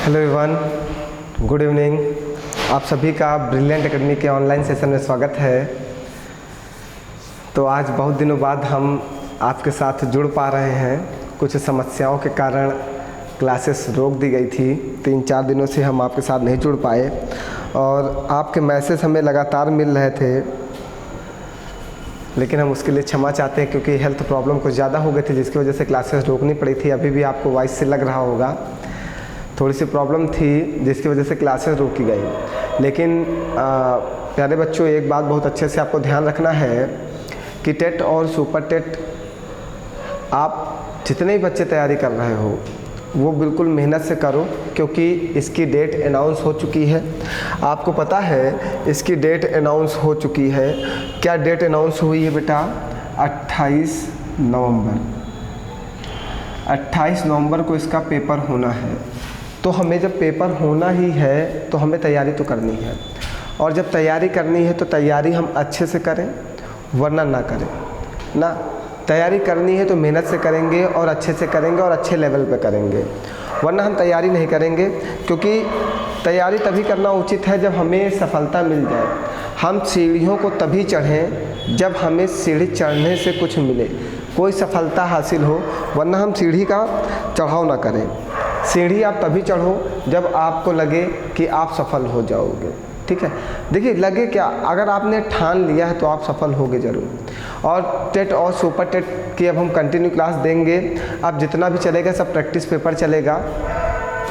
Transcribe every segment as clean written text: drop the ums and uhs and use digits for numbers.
Hello everyone, good evening. आप सभी का ब्रिलियंट एकेडमी के ऑनलाइन सेशन में स्वागत है। तो आज बहुत दिनों बाद हम आपके साथ जुड़ पा रहे हैं। कुछ समस्याओं के कारण क्लासेस रोक दी गई थी। 3-4 दिनों से हम आपके साथ नहीं जुड़ पाए और आपके मैसेज हमें लगातार मिल रहे थे, लेकिन हम उसके लिए क्षमा चाहते हैं क्योंकि हेल्थ प्रॉब्लम कुछ ज़्यादा हो गई थी जिसकी वजह से क्लासेस रोकनी पड़ी थी। अभी भी आपको वॉइस से लग रहा होगा, थोड़ी सी प्रॉब्लम थी जिसकी वजह से क्लासेस रोकी गई। लेकिन प्यारे बच्चों, एक बात बहुत अच्छे से आपको ध्यान रखना है कि टेट और सुपर टेट आप जितने भी बच्चे तैयारी कर रहे हो वो बिल्कुल मेहनत से करो, क्योंकि इसकी डेट अनाउंस हो चुकी है। आपको पता है इसकी डेट अनाउंस हो चुकी है। क्या डेट अनाउंस हुई है बेटा? 28 नवंबर। 28 नवंबर को इसका पेपर होना है। तो हमें जब पेपर होना ही है तो हमें तैयारी तो करनी है, और जब तैयारी करनी है तो तैयारी हम अच्छे से करें, वरना ना करें ना। तैयारी करनी है तो मेहनत से करेंगे और अच्छे से करेंगे और अच्छे लेवल पे करेंगे, वरना हम तैयारी नहीं करेंगे। क्योंकि तैयारी तभी करना उचित है जब हमें सफलता मिल जाए। हम सीढ़ियों को तभी चढ़ें जब हमें सीढ़ी चढ़ने से कुछ मिले, कोई सफलता हासिल हो, वरना हम सीढ़ी का चढ़ाव ना करें। सीढ़ी आप तभी चढ़ो जब आपको लगे कि आप सफल हो जाओगे। ठीक है, देखिए लगे क्या, अगर आपने ठान लिया है तो आप सफल होगे ज़रूर। और टेट और सुपर टेट की अब हम कंटिन्यू क्लास देंगे। अब जितना भी चलेगा सब प्रैक्टिस पेपर चलेगा।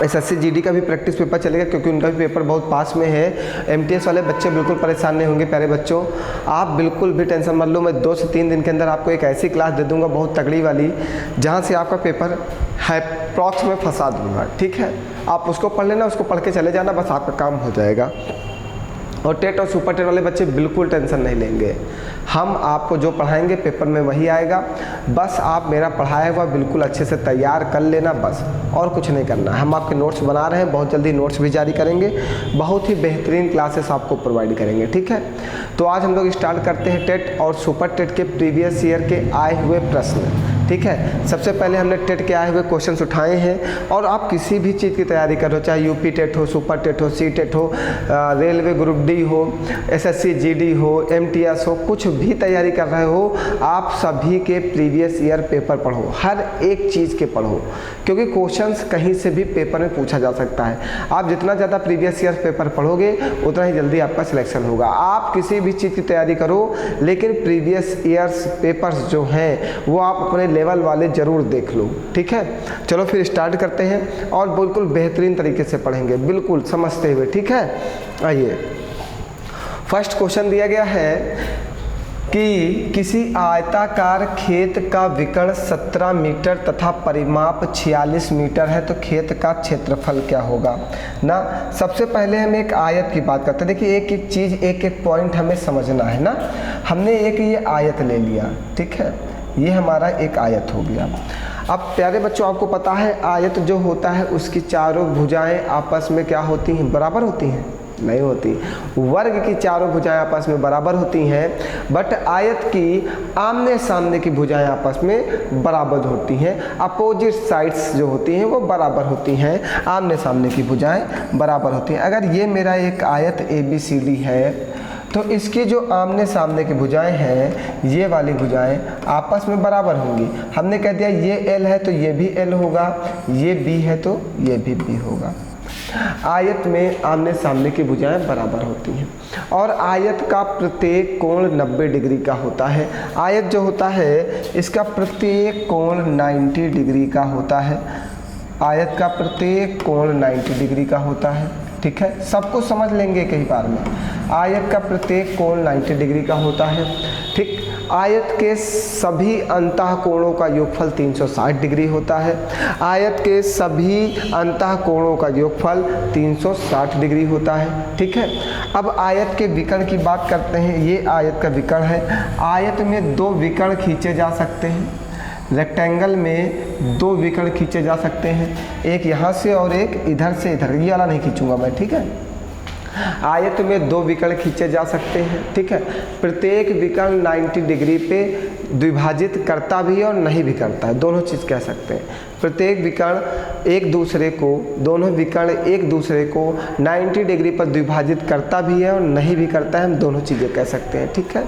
एसएससी जीडी का भी प्रैक्टिस पेपर चलेगा, क्योंकि उनका भी पेपर बहुत पास में है। एमटीएस वाले बच्चे बिल्कुल परेशान नहीं होंगे। प्यारे बच्चों, आप बिल्कुल भी टेंशन मत लो। मैं 2 से 3 दिन के अंदर आपको एक ऐसी क्लास दे दूंगा बहुत तगड़ी वाली, जहां से आपका पेपर अप्रॉक्स में फंसा दूंगा। ठीक है, आप उसको पढ़ लेना, उसको पढ़ के चले जाना, बस आपका काम हो जाएगा। और टेट और सुपर टेट वाले बच्चे बिल्कुल टेंशन नहीं लेंगे। हम आपको जो पढ़ाएंगे पेपर में वही आएगा। बस आप मेरा पढ़ाया हुआ बिल्कुल अच्छे से तैयार कर लेना, बस और कुछ नहीं करना। हम आपके नोट्स बना रहे हैं, बहुत जल्दी नोट्स भी जारी करेंगे। बहुत ही बेहतरीन क्लासेस आपको प्रोवाइड करेंगे। ठीक है, तो आज हम लोग स्टार्ट करते हैं टेट और सुपर टेट के प्रीवियस ईयर के आए हुए प्रश्न। ठीक है, सबसे पहले हमने टेट के आए हुए क्वेश्चंस उठाए हैं। और आप किसी भी चीज़ की तैयारी करो, चाहे यूपी टेट हो, सुपर टेट हो, सी टेट हो, रेलवे ग्रुप डी हो, एसएससी जीडी हो, एमटीएस हो, कुछ भी तैयारी कर रहे हो, आप सभी के प्रीवियस ईयर पेपर पढ़ो, हर एक चीज़ के पढ़ो, क्योंकि क्वेश्चंस कहीं से भी पेपर में पूछा जा सकता है। आप जितना ज़्यादा प्रीवियस ईयर पेपर पढ़ोगे उतना ही जल्दी आपका सिलेक्शन होगा। आप किसी भी चीज़ की तैयारी करो, लेकिन प्रीवियस ईयर्स पेपर्स जो हैं वो आप अपने लेवल वाले ज़रूर देख लो। ठीक है, चलो फिर स्टार्ट करते हैं और बिल्कुल बेहतरीन तरीके से पढ़ेंगे, बिल्कुल समझते हुए। ठीक है, आइए। फर्स्ट क्वेश्चन दिया गया है कि किसी आयताकार खेत का विकर्ण 17 मीटर तथा परिमाप 46 मीटर है, तो खेत का क्षेत्रफल क्या होगा ना। सबसे पहले हम एक आयत की बात करते हैं। देखिए एक एक चीज़, एक एक पॉइंट हमें समझना है ना। हमने एक ये आयत ले लिया, ठीक है, ये हमारा एक आयत हो गया। अब प्यारे बच्चों, आपको पता है आयत जो होता है उसकी चारों भुजाएं आपस में क्या होती हैं? बराबर होती हैं? नहीं होती। वर्ग की चारों भुजाएं आपस में बराबर होती हैं, बट आयत की आमने सामने की भुजाएं आपस में बराबर होती हैं। अपोजिट साइड्स जो होती हैं वो बराबर होती हैं, आमने सामने की भुजाएं बराबर होती हैं। अगर ये मेरा एक आयत ABCD है तो इसकी जो आमने सामने की भुजाएं हैं, ये वाली भुजाएं आपस में बराबर होंगी। हमने कह दिया ये L है तो ये भी L होगा, ये B है तो ये भी B होगा। आयत में आमने सामने की भुजाएं बराबर होती हैं। और आयत का प्रत्येक कोण 90 डिग्री का होता है। आयत जो होता है इसका प्रत्येक कोण 90 डिग्री का होता है। आयत का प्रत्येक कोण 90 डिग्री का होता है। ठीक है, सबको समझ लेंगे कई बार में। आयत का प्रत्येक कोण 90 डिग्री का होता है। ठीक, आयत के सभी अंतः कोणों का योगफल 360 डिग्री होता है। आयत के सभी अंतः कोणों का योगफल 360 डिग्री होता है। ठीक है, अब आयत के विकर्ण की बात करते हैं। ये आयत का विकर्ण है। आयत में 2 विकर्ण खींचे जा सकते हैं। रेक्टेंगल में 2 विकर्ण खींचे जा सकते हैं, एक यहाँ से और एक इधर से इधर। ये वाला नहीं खींचूंगा मैं, ठीक है। आयत में 2 विकर्ण खींचे जा सकते हैं। ठीक है, प्रत्येक विकर्ण 90 डिग्री पे द्विभाजित करता भी है और नहीं भी करता है, दोनों चीज़ कह सकते हैं। प्रत्येक विकर्ण एक दूसरे को, दोनों विकर्ण एक दूसरे को 90 डिग्री पर द्विभाजित करता भी है और नहीं भी करता है, हम दोनों चीज़ें कह सकते हैं। ठीक है,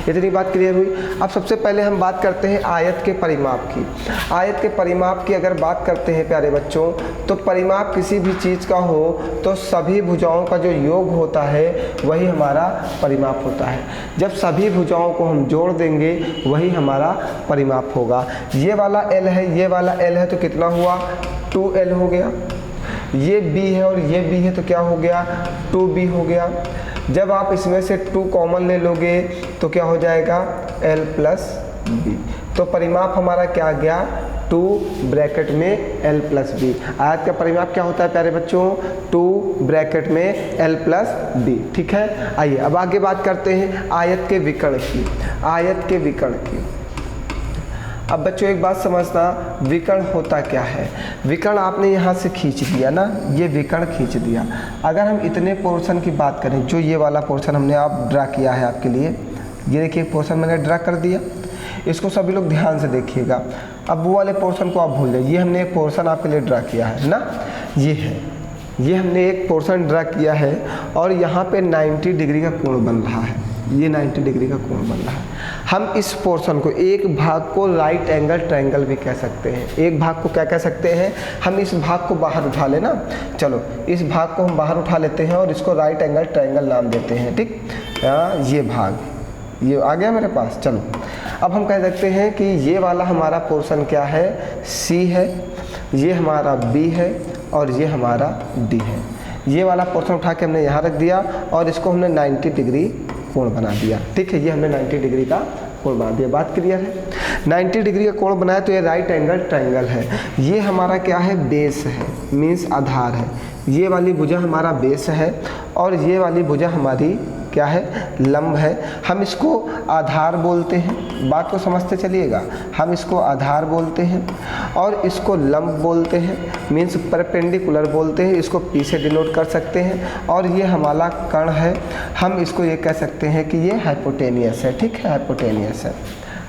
इतनी बात क्लियर हुई। अब सबसे पहले हम बात करते हैं आयत के परिमाप की। आयत के परिमाप की अगर बात करते हैं प्यारे बच्चों, तो परिमाप किसी भी चीज़ का हो तो सभी भुजाओं का जो योग होता है वही हमारा परिमाप होता है। जब सभी भुजाओं को हम जोड़ देंगे वही हमारा परिमाप होगा। ये वाला L है, ये वाला L है, तो कितना हुआ 2L हो गया। ये B है और ये B है, तो क्या हो गया 2B हो गया। जब आप इसमें से 2 कॉमन ले लोगे तो क्या हो जाएगा L प्लस B। तो परिमाप हमारा क्या आ गया 2 ब्रैकेट में L प्लस B। आयत का परिमाप क्या होता है प्यारे बच्चों 2 ब्रैकेट में L प्लस B। ठीक है, आइए अब आगे बात करते हैं आयत के विकर्ण की। आयत के विकर्ण की, अब बच्चों एक बात समझना, विकर्ण होता क्या है। विकर्ण आपने यहाँ से खींच दिया ना, ये विकर्ण खींच दिया। अगर हम इतने पोर्शन की बात करें, जो ये वाला पोर्शन हमने आप ड्रा किया है आपके लिए, ये देखिए पोर्शन मैंने ड्रा कर दिया, इसको सभी लोग ध्यान से देखिएगा। अब वो वाले पोर्शन को आप भूल जाइए, ये हमने एक पोर्शन आपके लिए ड्रा किया है ना, ये है, ये हमने एक पोर्शन ड्रा किया है और यहाँ पे 90 डिग्री का कोण बन रहा है, ये 90 डिग्री का कोण बन रहा है। हम इस पोर्शन को, एक भाग को राइट एंगल ट्रायंगल भी कह सकते हैं। एक भाग को क्या कह सकते हैं, हम इस भाग को बाहर उठा लेना, चलो इस भाग को हम बाहर उठा लेते हैं और इसको राइट एंगल ट्रायंगल नाम देते हैं। ठीक, ये भाग ये आ गया मेरे पास। चलो अब हम कह सकते हैं कि ये वाला हमारा पोर्शन क्या है C है, ये हमारा B है और ये हमारा D है। ये वाला पोर्शन उठा के हमने यहाँ रख दिया और इसको हमने 90 डिग्री कोण बना दिया। ठीक है, ये हमने 90 डिग्री का कोण बना दिया। बात क्लियर है, 90 डिग्री का कोण बनाया तो ये राइट एंगल ट्रायंगल है। ये हमारा क्या है बेस है, मीन्स आधार है। ये वाली भुजा हमारा बेस है और ये वाली भुजा हमारी क्या है लंब है। हम इसको आधार बोलते हैं, बात को समझते चलिएगा। हम इसको आधार बोलते हैं और इसको लंब बोलते हैं, मीन्स परपेंडिकुलर बोलते हैं। इसको P से डिनोट कर सकते हैं और ये हमारा कर्ण है, हम इसको ये कह सकते हैं कि ये हाइपोटेनियस है। ठीक है, हाइपोटेनियस है।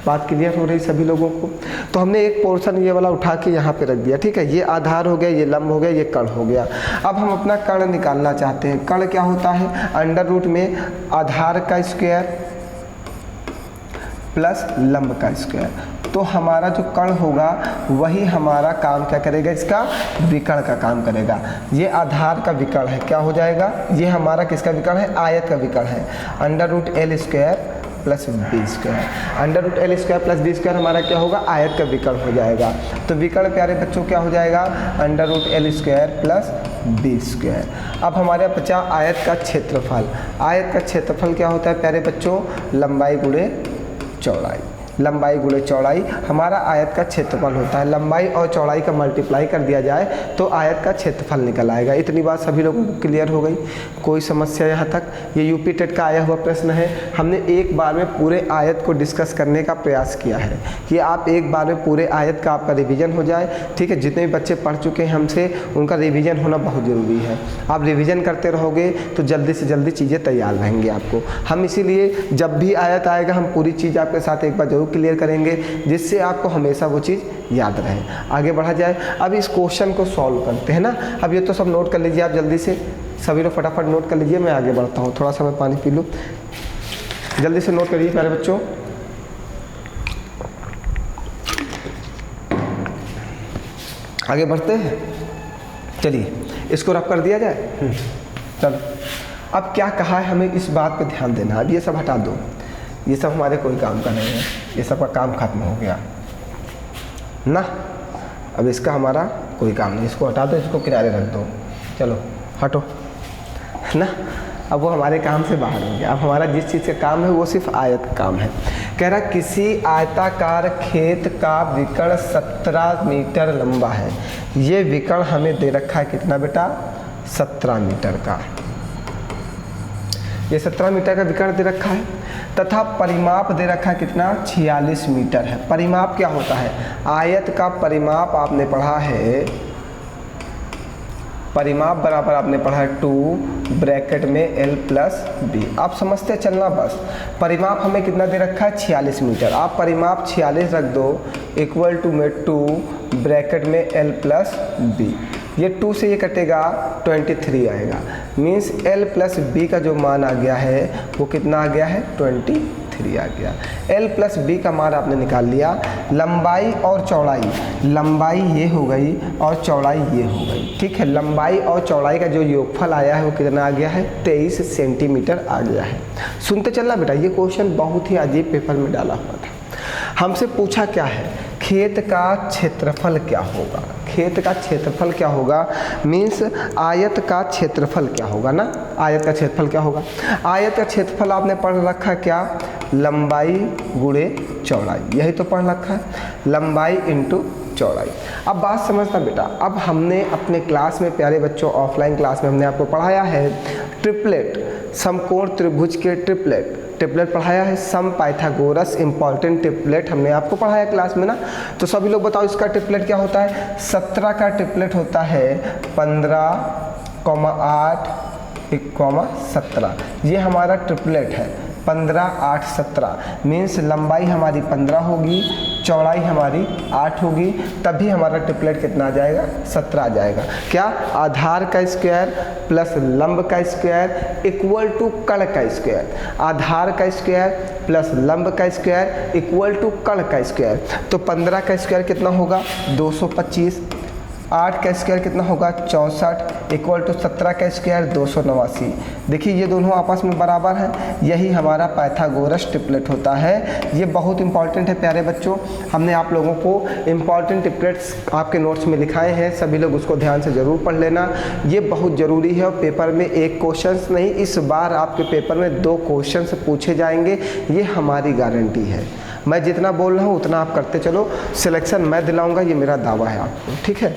बात क्लियर हो रही सभी लोगों को। तो हमने एक पोर्शन ये वाला उठा के यहाँ पे रख दिया। ठीक है, ये आधार हो गया, ये लंब हो गया, ये कर्ण हो गया। अब हम अपना कर्ण निकालना चाहते हैं। कर्ण क्या होता है, अंडर रूट में आधार का स्क्वायर प्लस लंब का स्क्वायर। तो हमारा जो कर्ण होगा वही हमारा काम क्या करेगा, इसका विकर्ण का काम करेगा। ये आधार का विकर्ण है, क्या हो जाएगा, ये हमारा किसका विकर्ण है, आयत का विकर्ण है। Under root L square plus B square, under root L square plus B square हमारा क्या होगा, आयत का विकर्ण हो जाएगा। तो विकर्ण प्यारे बच्चों क्या हो जाएगा, under root L square plus B square. अब हमारे बचा आयत का क्षेत्रफल। आयत का क्षेत्रफल क्या होता है प्यारे बच्चों, लंबाई गुणे चौड़ाई। लंबाई गुणे चौड़ाई हमारा आयत का क्षेत्रफल होता है। लंबाई और चौड़ाई का मल्टीप्लाई कर दिया जाए तो आयत का क्षेत्रफल निकल आएगा। इतनी बात सभी लोगों को क्लियर हो गई, कोई समस्या यहाँ तक। ये यूपी टेट का आया हुआ प्रश्न है। हमने एक बार में पूरे आयत को डिस्कस करने का प्रयास किया है कि आप एक बार में पूरे आयत का आपका रिवीजन हो जाए। ठीक है, जितने भी बच्चे पढ़ चुके हैं हमसे उनका रिवीजन होना बहुत ज़रूरी है। आप रिवीजन करते रहोगे तो जल्दी से जल्दी चीज़ें तैयार रहेंगी आपको। हम इसीलिए जब भी आयत आएगा हम पूरी चीज़ आपके साथ एक बार जरूर क्लियर करेंगे, जिससे आपको हमेशा वो चीज़ याद रहे। आगे बढ़ा जाए, अब इस क्वेश्चन को सॉल्व करते हैं ना। अब ये तो सब नोट कर लीजिए आप जल्दी से, सभी लोग फटाफट नोट कर लीजिए। मैं आगे बढ़ता हूँ, थोड़ा सा मैं पानी पी लूँ। जल्दी से नोट करिए प्यारे बच्चों। आगे बढ़ते हैं, चलिए इसको रफ कर दिया जाए। चलो, अब क्या कहा है हमें इस बात पे ध्यान देना। अब ये सब हटा दो, ये सब हमारे कोई काम का नहीं है, ये सब का काम खत्म हो गया ना। अब इसका हमारा कोई काम नहीं, इसको हटा दो, इसको किनारे रख दो। चलो हटो ना, अब वो हमारे काम से बाहर हो गया। अब हमारा जिस चीज़ का काम है वो सिर्फ आयत का काम है। कह रहा किसी आयताकार खेत का विकर्ण 17 मीटर लंबा है। ये विकर्ण हमें दे रखा है कितना बेटा, 17 मीटर का। ये 17 मीटर का विकर्ण दे रखा है तथा परिमाप दे रखा है कितना, 46 मीटर है। परिमाप क्या होता है, आयत का परिमाप आपने पढ़ा है परिमाप बराबर आपने पढ़ा है 2 ब्रैकेट में l प्लस बी। आप समझते चलना बस। परिमाप हमें कितना दे रखा है 46 मीटर। आप परिमाप 46 रख दो इक्वल टू में 2 ब्रैकेट में l प्लस बी। ये 2 से ये कटेगा 23 आएगा। मीन्स l प्लस बी का जो मान आ गया है वो कितना आ गया है 23 आ गया। l प्लस बी का मान आपने निकाल लिया। लंबाई और चौड़ाई, लंबाई ये हो गई और चौड़ाई ये हो गई, ठीक है। लंबाई और चौड़ाई का जो योगफल आया है वो कितना आ गया है 23 सेंटीमीटर आ गया है। सुनते चलना बेटा, ये क्वेश्चन बहुत ही अजीब पेपर में डाला हुआ था। हमसे पूछा क्या है, खेत का क्षेत्रफल क्या होगा। खेत का क्षेत्रफल क्या होगा मीन्स आयत का क्षेत्रफल क्या होगा ना। आयत का क्षेत्रफल क्या होगा, आयत का क्षेत्रफल आपने पढ़ रखा है क्या, लंबाई गुणे चौड़ाई, यही तो पढ़ रखा है, लंबाई इंटू चौड़ाई। अब बात समझना बेटा, अब हमने अपने क्लास में प्यारे बच्चों ऑफलाइन क्लास में हमने आपको पढ़ाया है ट्रिपलेट, समकोण त्रिभुज के ट्रिपलेट पढ़ाया है। सम पाइथागोरस इंपॉर्टेंट ट्रिपलेट हमने आपको पढ़ाया क्लास में ना। तो सभी लोग बताओ इसका ट्रिपलेट क्या होता है। 17 का ट्रिपलेट होता है 15, 8, 17। ये हमारा ट्रिपलेट है 15, 8, 17। मीन्स लंबाई हमारी 15 होगी, चौड़ाई हमारी 8 होगी, तभी हमारा ट्रिपलेट कितना आ जाएगा 17 आ जाएगा। क्या, आधार का स्क्वायर प्लस लंब का स्क्वायर इक्वल टू कर्ण का स्क्वायर। आधार का स्क्वायर प्लस लंब का स्क्वायर इक्वल टू कर्ण का स्क्वायर। तो 15 का स्क्वायर कितना होगा 225, 8 का स्क्वायर कितना होगा 64 इक्वल टू 17 का स्क्वायर 289। देखिए ये दोनों आपस में बराबर हैं, यही हमारा पाइथागोरस ट्रिपलेट होता है। ये बहुत इंपॉर्टेंट है प्यारे बच्चों, हमने आप लोगों को इंपॉर्टेंट ट्रिपलेट्स आपके नोट्स में लिखाए हैं, सभी लोग उसको ध्यान से ज़रूर पढ़ लेना। ये बहुत ज़रूरी है और पेपर में एक क्वेश्चन नहीं, इस बार आपके पेपर में 2 क्वेश्चन पूछे जाएंगे, ये हमारी गारंटी है। मैं जितना बोल रहा हूँ उतना आप करते चलो, सिलेक्शन मैं दिलाऊंगा, ये मेरा दावा है आपको, ठीक है।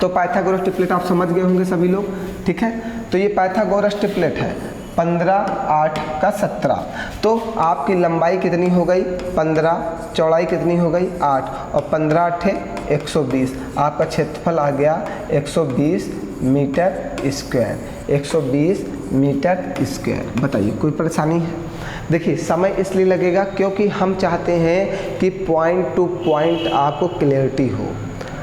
तो पाइथागोरस ट्रिपलेट आप समझ गए होंगे सभी लोग, ठीक है। तो ये पाइथागोरस ट्रिपलेट है 15, 8 का 17। तो आपकी लंबाई कितनी हो गई 15, चौड़ाई कितनी हो गई 8 और 15 8 120। आपका क्षेत्रफल आ गया 120 मीटर स्क्वायर, 120 मीटर स्क्वायर। बताइए कोई परेशानी है। देखिए समय इसलिए लगेगा क्योंकि हम चाहते हैं कि पॉइंट टू पॉइंट आपको क्लियरिटी हो,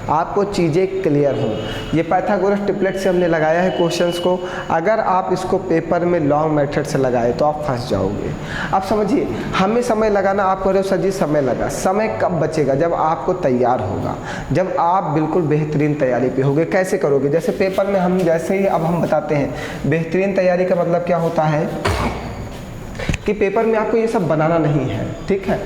आपको चीज़ें क्लियर हों। ये पाइथागोरस ट्रिपलेट से हमने लगाया है क्वेश्चंस को। अगर आप इसको पेपर में लॉन्ग मेथड से लगाए तो आप फंस जाओगे। आप समझिए, हमें समय लगाना, आप कह रहे हो सर जी समय लगा, समय कब बचेगा जब आपको तैयार होगा, जब आप बिल्कुल बेहतरीन तैयारी पे होगे। कैसे करोगे, जैसे पेपर में हम जैसे ही अब हम बताते हैं, बेहतरीन तैयारी का मतलब क्या होता है कि पेपर में आपको ये सब बनाना नहीं है, ठीक है।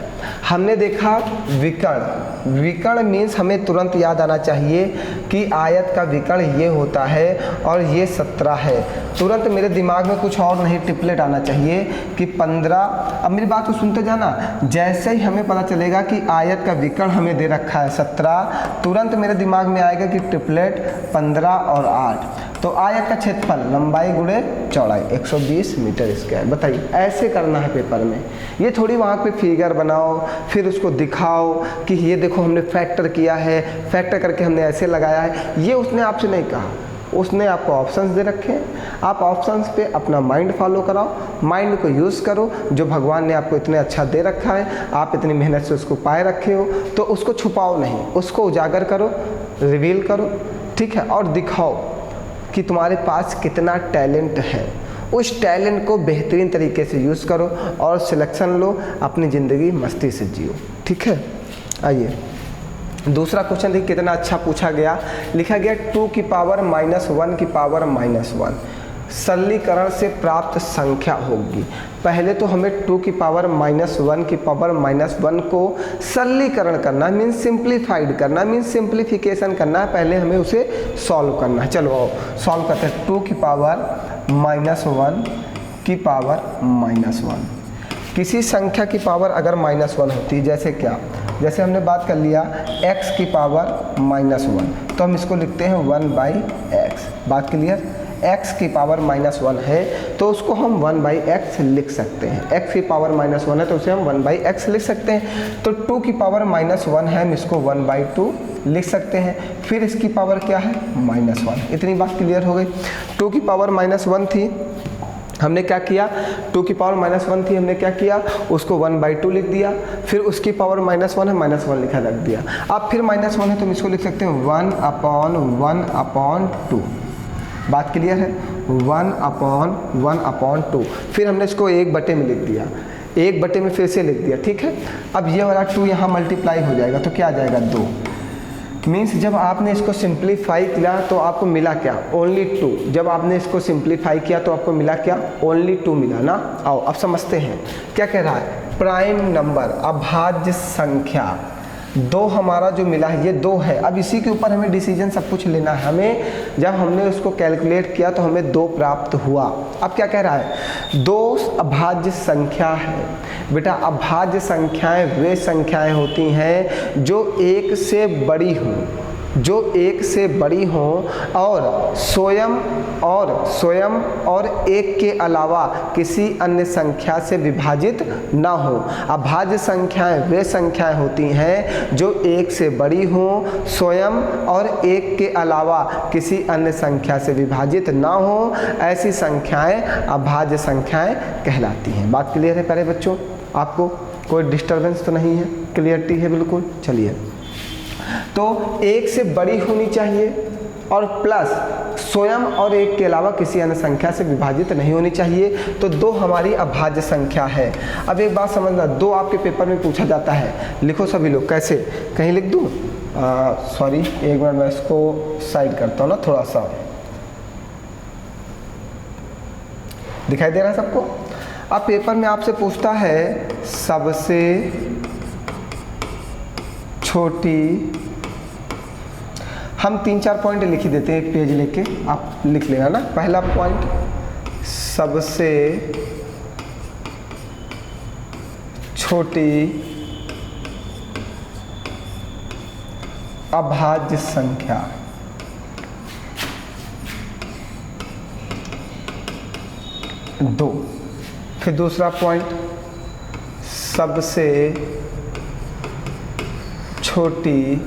हमने देखा विकर्ण, विकर्ण मीन्स हमें तुरंत याद आना चाहिए कि आयत का विकर्ण ये होता है और ये 17 है। तुरंत मेरे दिमाग में कुछ और नहीं, ट्रिपलेट आना चाहिए कि 15। अब मेरी बात को सुनते जाना, जैसे ही हमें पता चलेगा कि आयत का विकर्ण हमें दे रखा है 17, तुरंत मेरे दिमाग में आएगा कि ट्रिपलेट 15 और 8। तो आयत का क्षेत्रफल लंबाई गुणे चौड़ाई 120 मीटर स्क्वायर। बताइए ऐसे करना है पेपर में, ये थोड़ी वहाँ पे फिगर बनाओ फिर उसको दिखाओ कि ये देखो हमने फैक्टर किया है, फैक्टर करके हमने ऐसे लगाया है। ये उसने आपसे नहीं कहा, उसने आपको ऑप्शंस दे रखे हैं, आप ऑप्शंस पे अपना माइंड फॉलो कराओ, माइंड को यूज़ करो। जो भगवान ने आपको इतने अच्छा दे रखा है, आप इतनी मेहनत से उसको पाए रखे हो, तो उसको छुपाओ नहीं, उसको उजागर करो, रिवील करो, ठीक है, और दिखाओ कि तुम्हारे पास कितना टैलेंट है। उस टैलेंट को बेहतरीन तरीके से यूज़ करो और सिलेक्शन लो, अपनी ज़िंदगी मस्ती से जियो, ठीक है। आइए दूसरा क्वेश्चन देखिए कितना अच्छा पूछा गया। लिखा गया 2 की पावर -1 की पावर -1 सरलीकरण से प्राप्त संख्या होगी। पहले तो हमें 2 की पावर -1 की पावर -1 को सरलीकरण करना मीन्स सिंप्लीफाइड करना मीन्स सिंप्लीफिकेशन करना है। पहले हमें उसे सॉल्व करना है। चलो आओ सॉल्व करते हैं। 2 की पावर -1 की पावर -1, किसी संख्या की पावर अगर -1 होती है, जैसे क्या, जैसे हमने बात कर लिया x की पावर -1, तो हम इसको लिखते हैं 1/x। बात क्लियर, x की पावर -1 है तो उसको हम 1/x लिख सकते हैं। x की पावर -1 है तो उसे हम 1/x लिख सकते हैं। तो 2 की पावर -1 है, हम इसको 1/2 लिख सकते हैं। फिर इसकी पावर क्या है? -1। इतनी बात क्लियर हो गई। 2 की पावर -1 थी, हमने क्या किया? 2 की पावर -1 थी, हमने क्या किया? उसको 1/2 लिख दिया। फिर उसकी पावर -1 है, -1 लिखा रख दिया। अब फिर -1 है तो हम इसको लिख सकते हैं 1/1/2। बात क्लियर है? 1/1/2। फिर हमने इसको 1/, में लिख दिया, 1/, में फिर से लिख दिया। ठीक है, अब ये वाला 2 यहाँ मल्टीप्लाई हो जाएगा तो क्या आ जाएगा? 2। मीन्स जब आपने इसको सिंप्लीफाई किया तो आपको मिला क्या? ओनली 2। जब आपने इसको सिंप्लीफाई किया तो आपको मिला क्या? ओनली 2 मिला ना। आओ अब समझते हैं क्या कह रहा है। प्राइम नंबर, अभाज्य संख्या 2 हमारा जो मिला है ये 2 है। अब इसी के ऊपर हमें डिसीजन सब कुछ लेना है। हमें जब हमने उसको कैलकुलेट किया तो हमें 2 प्राप्त हुआ। अब क्या कह रहा है? 2 अभाज्य संख्या है। बेटा अभाज्य संख्याएं वे संख्याएं होती हैं जो 1 से बड़ी हों, जो 1 से बड़ी हों और स्वयं और 1 के अलावा किसी अन्य संख्या से विभाजित ना हो। अभाज्य संख्याएं वे संख्याएं होती हैं जो 1 से बड़ी हों, स्वयं और 1 के अलावा किसी अन्य संख्या से विभाजित ना हो। ऐसी संख्याएं अभाज्य संख्याएं कहलाती हैं। बात क्लियर है प्यारे बच्चों? आपको कोई डिस्टर्बेंस तो नहीं है? क्लियरिटी है बिल्कुल? चलिए, तो 1 से बड़ी होनी चाहिए और प्लस स्वयं और 1 के अलावा किसी अन्य संख्या से विभाजित नहीं होनी चाहिए। तो 2 हमारी अभाज्य संख्या है। अब एक बात समझना, 2 आपके पेपर में पूछा जाता है। लिखो सभी लोग। कैसे? कहीं लिख दूँ? सॉरी, एक मिनट, मैं इसको साइड करता हूँ ना थोड़ा सा। दिखाई दे रहा है सबको? अब पेपर में आपसे पूछता है सबसे छोटी, हम 3-4 पॉइंट लिख ही देते हैं, एक पेज लेके आप लिख लेना ना। पहला पॉइंट, सबसे छोटी अभाज्य संख्या। दो। फिर दूसरा पॉइंट, सबसे छोटी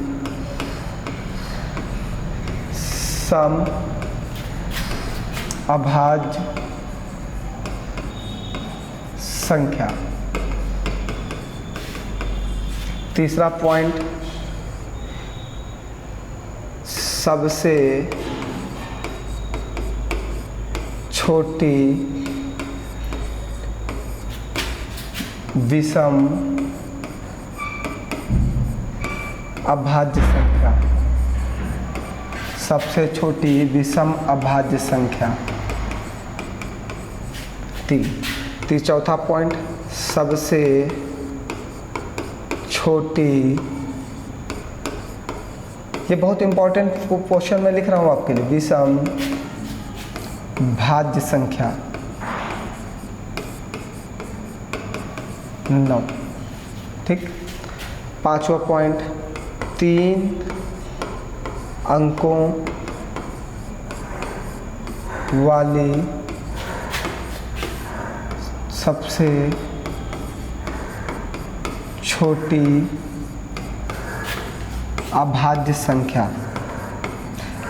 सम अभाज्य संख्या। तीसरा पॉइंट, सबसे छोटी विषम अभाज्य संख्या। सबसे छोटी विषम अभाज्य संख्या। 3। चौथा पॉइंट, सबसे छोटी, ये बहुत इंपॉर्टेंट क्वेश्चन मैं लिख रहा हूँ आपके लिए, विषम भाज्य संख्या 9। ठीक। 5वां पॉइंट, 3 अंकों वाली सबसे छोटी अभाज्य संख्या।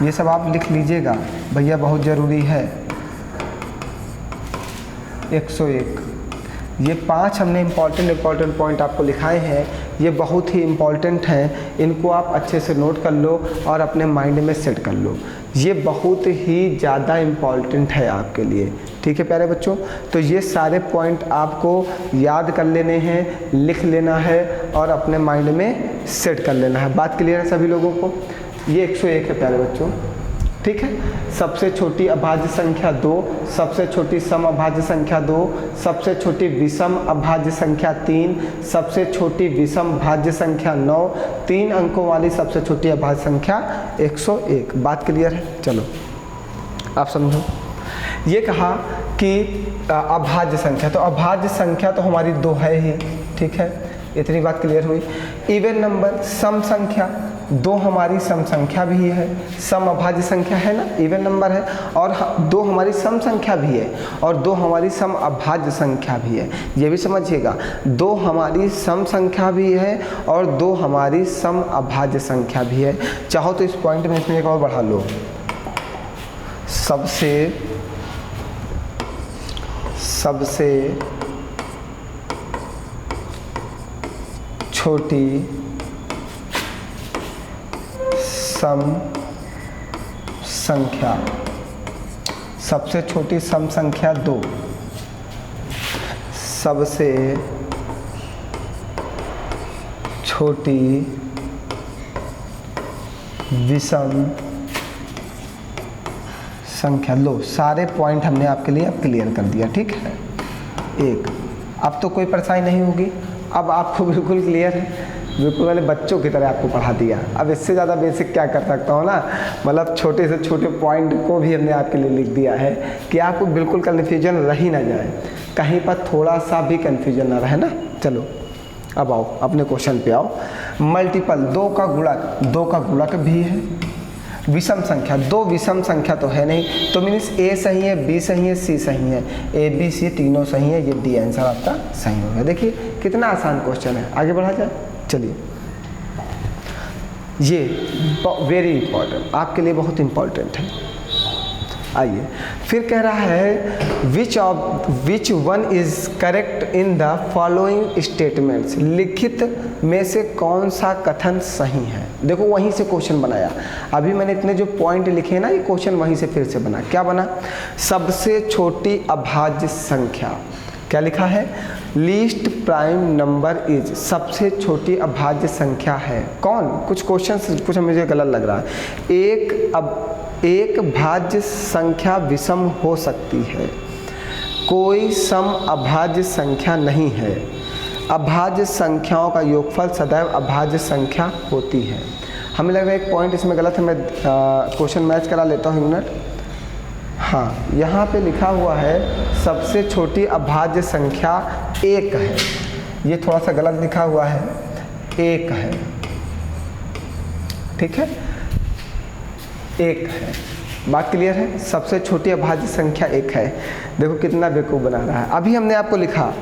ये सब आप लिख लीजिएगा भैया, बहुत ज़रूरी है। 101। ये 5 हमने इम्पॉर्टेंट पॉइंट आपको लिखाए हैं, ये बहुत ही इम्पॉर्टेंट हैं। इनको आप अच्छे से नोट कर लो और अपने माइंड में सेट कर लो। ये बहुत ही ज़्यादा इम्पॉर्टेंट है आपके लिए। ठीक है प्यारे बच्चों, तो ये सारे पॉइंट आपको याद कर लेने हैं, लिख लेना है और अपने माइंड में सेट कर लेना है। बात क्लियर है सभी लोगों को? ये 101 है प्यारे बच्चों। ठीक है, सबसे छोटी अभाज्य संख्या 2, सबसे छोटी सम अभाज्य संख्या 2, सबसे छोटी विषम अभाज्य संख्या 3, सबसे छोटी विषम भाज्य संख्या 9, 3 अंकों वाली सबसे छोटी अभाज्य संख्या 101। बात क्लियर है? चलो आप समझो। ये कहा कि अभाज्य संख्या, तो अभाज्य संख्या तो हमारी 2 है ही। ठीक है, इतनी बात क्लियर हुई। इवन नंबर, सम संख्या, 2 हमारी सम संख्या भी है, सम अभाज्य संख्या है ना, इवन नंबर है, और 2 हमारी सम संख्या भी है और 2 हमारी सम अभाज्य संख्या भी है। ये भी समझिएगा, 2 हमारी सम संख्या भी है और 2 हमारी सम अभाज्य संख्या भी है। चाहो तो इस पॉइंट में इसमें एक और बढ़ा लो, सबसे छोटी सम संख्या, सबसे छोटी सम संख्या 2, सबसे छोटी विषम संख्या। लो, सारे पॉइंट हमने आपके लिए अब क्लियर कर दिया, ठीक है। एक, अब तो कोई परेशानी नहीं होगी, अब आपको बिल्कुल क्लियर है, बिल्कुल मैंने बच्चों की तरह आपको पढ़ा दिया। अब इससे ज़्यादा बेसिक क्या कर सकता हूँ ना, मतलब छोटे से छोटे पॉइंट को भी हमने आपके लिए लिख दिया है कि आपको बिल्कुल कन्फ्यूजन रह ही ना जाए, कहीं पर थोड़ा सा भी कन्फ्यूजन ना रहे ना। चलो अब आओ अपने क्वेश्चन पे आओ। मल्टीपल, 2 का गुणक भी है, विषम संख्या, 2 विषम संख्या तो है नहीं, तो मीन्स ए सही है, बी सही है, सी सही है, ए बी सी तीनों सही है, ये डी आंसर आपका सही हो गया। देखिए कितना आसान क्वेश्चन है, आगे बढ़ा जाए। चलिए, ये वेरी इंपॉर्टेंट, आपके लिए बहुत इंपॉर्टेंट है। आइए, फिर कह रहा है which one is correct in the following statements, लिखित में से कौन सा कथन सही है। देखो वहीं से क्वेश्चन बनाया, अभी मैंने इतने जो पॉइंट लिखे हैं ना, ये क्वेश्चन वहीं से फिर से बना। क्या बना? सबसे छोटी अभाज्य संख्या, क्या लिखा है? लीस्ट प्राइम नंबर इज, सबसे छोटी अभाज्य संख्या है कौन? कुछ क्वेश्चन कुछ मुझे गलत लग रहा है। एक भाज्य संख्या विषम हो सकती है, कोई सम अभाज्य संख्या नहीं है, अभाज्य संख्याओं का योगफल सदैव अभाज्य संख्या होती है। हमें लग रहा है एक पॉइंट इसमें गलत है, मैं क्वेश्चन मैच करा लेता हूँ, 1 मिनट। हाँ, यहाँ पे लिखा हुआ है सबसे छोटी अभाज्य संख्या 1 है, ये थोड़ा सा गलत लिखा हुआ है, 1 है, ठीक है, 1 है। बात क्लियर है? सबसे छोटी अभाज्य संख्या 1 है। देखो कितना बेवकूफ़ बना रहा है। अभी हमने आपको लिखा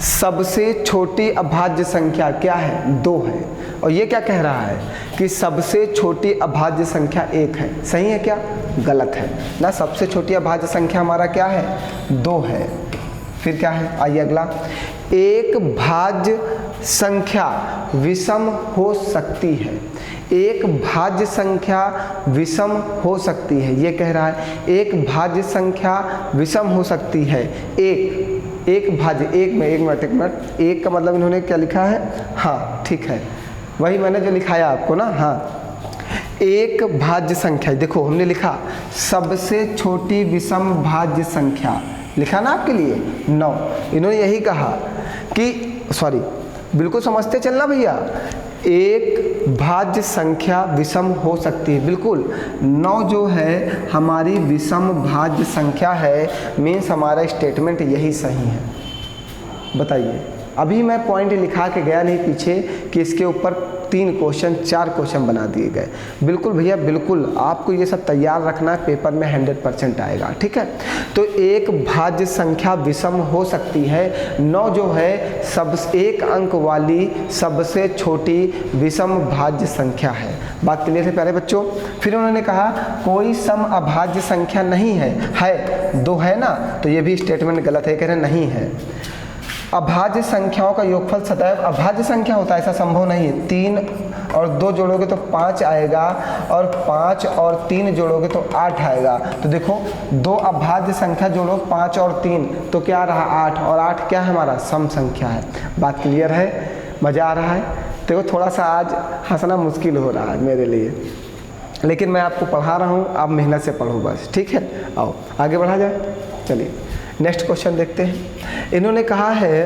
सबसे छोटी अभाज्य संख्या क्या है? 2 है, और ये क्या कह रहा है कि सबसे छोटी अभाज्य संख्या 1 है। सही है क्या? गलत है ना। सबसे छोटी अभाज्य संख्या हमारा क्या है? 2 है। फिर क्या है? आइए अगला, एक भाज्य संख्या विषम हो सकती है, एक भाज्य संख्या विषम हो सकती है, ये कह रहा है एक भाज्य संख्या विषम हो सकती है। एक भाज्य, एक मिनट, एक का मतलब इन्होंने क्या लिखा है? हाँ ठीक है, वही मैंने जो लिखाया आपको ना। हाँ, एक भाज्य संख्या, देखो हमने लिखा सबसे छोटी विषम भाज्य संख्या, लिखा ना आपके लिए 9। इन्होंने यही कहा कि सॉरी, बिल्कुल समझते चलना भैया, एक भाज्य संख्या विषम हो सकती है, बिल्कुल 9 जो है हमारी विषम भाज्य संख्या है, मीन्स हमारा स्टेटमेंट यही सही है। बताइए, अभी मैं पॉइंट लिखा के गया नहीं पीछे कि इसके ऊपर 3 क्वेश्चन 4 क्वेश्चन बना दिए गए। बिल्कुल भैया, बिल्कुल आपको ये सब तैयार रखना है, पेपर में 100% आएगा, ठीक है। तो एक भाज्य संख्या विषम हो सकती है, 9 जो है सब 1 अंक वाली सबसे छोटी विषम भाज्य संख्या है। बात क्लियर है प्यारे बच्चों। फिर उन्होंने कहा कोई सम अभाज्य संख्या नहीं है 2 है ना, तो ये भी स्टेटमेंट गलत है, कह रहे नहीं है। अभाज्य संख्याओं का योगफल सदैव अभाज्य संख्या होता है, ऐसा संभव नहीं है। 3 और 2 जोड़ोगे तो 5 आएगा, और 5 और 3 जोड़ोगे तो 8 आएगा। तो देखो 2 अभाज्य संख्या जोड़ो, 5 और 3 तो क्या रहा? 8, और 8 क्या है? हमारा सम संख्या है। बात क्लियर है? मज़ा आ रहा है? देखो थोड़ा सा आज हंसना मुश्किल हो रहा है मेरे लिए, लेकिन मैं आपको पढ़ा रहा हूँ, आप मेहनत से पढ़ो बस, ठीक है। आओ आगे बढ़ा जाए। चलिए नेक्स्ट क्वेश्चन देखते हैं। इन्होंने कहा है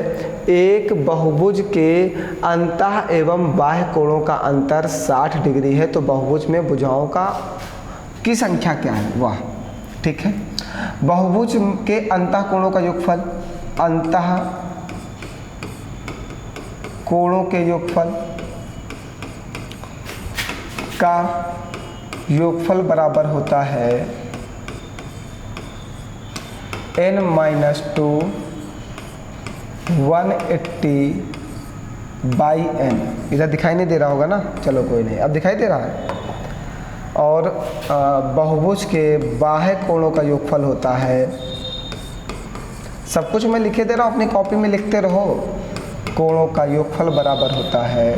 एक बहुभुज के अंतः एवं बाह्य कोणों का अंतर 60 डिग्री है, तो बहुभुज में भुजाओं की संख्या क्या है? वाह, ठीक है। बहुभुज के अंतः कोणों का योगफल, अंतः कोणों के योगफल का योगफल बराबर होता है n माइनस 2 180 बाई n। इधर दिखाई नहीं दे रहा होगा ना, चलो कोई नहीं, अब दिखाई दे रहा है। और बहुभुज के बाह्य कोणों का योगफल होता है, सब कुछ मैं लिखे दे रहा हूँ, अपनी कॉपी में लिखते रहो। कोणों का योगफल बराबर होता है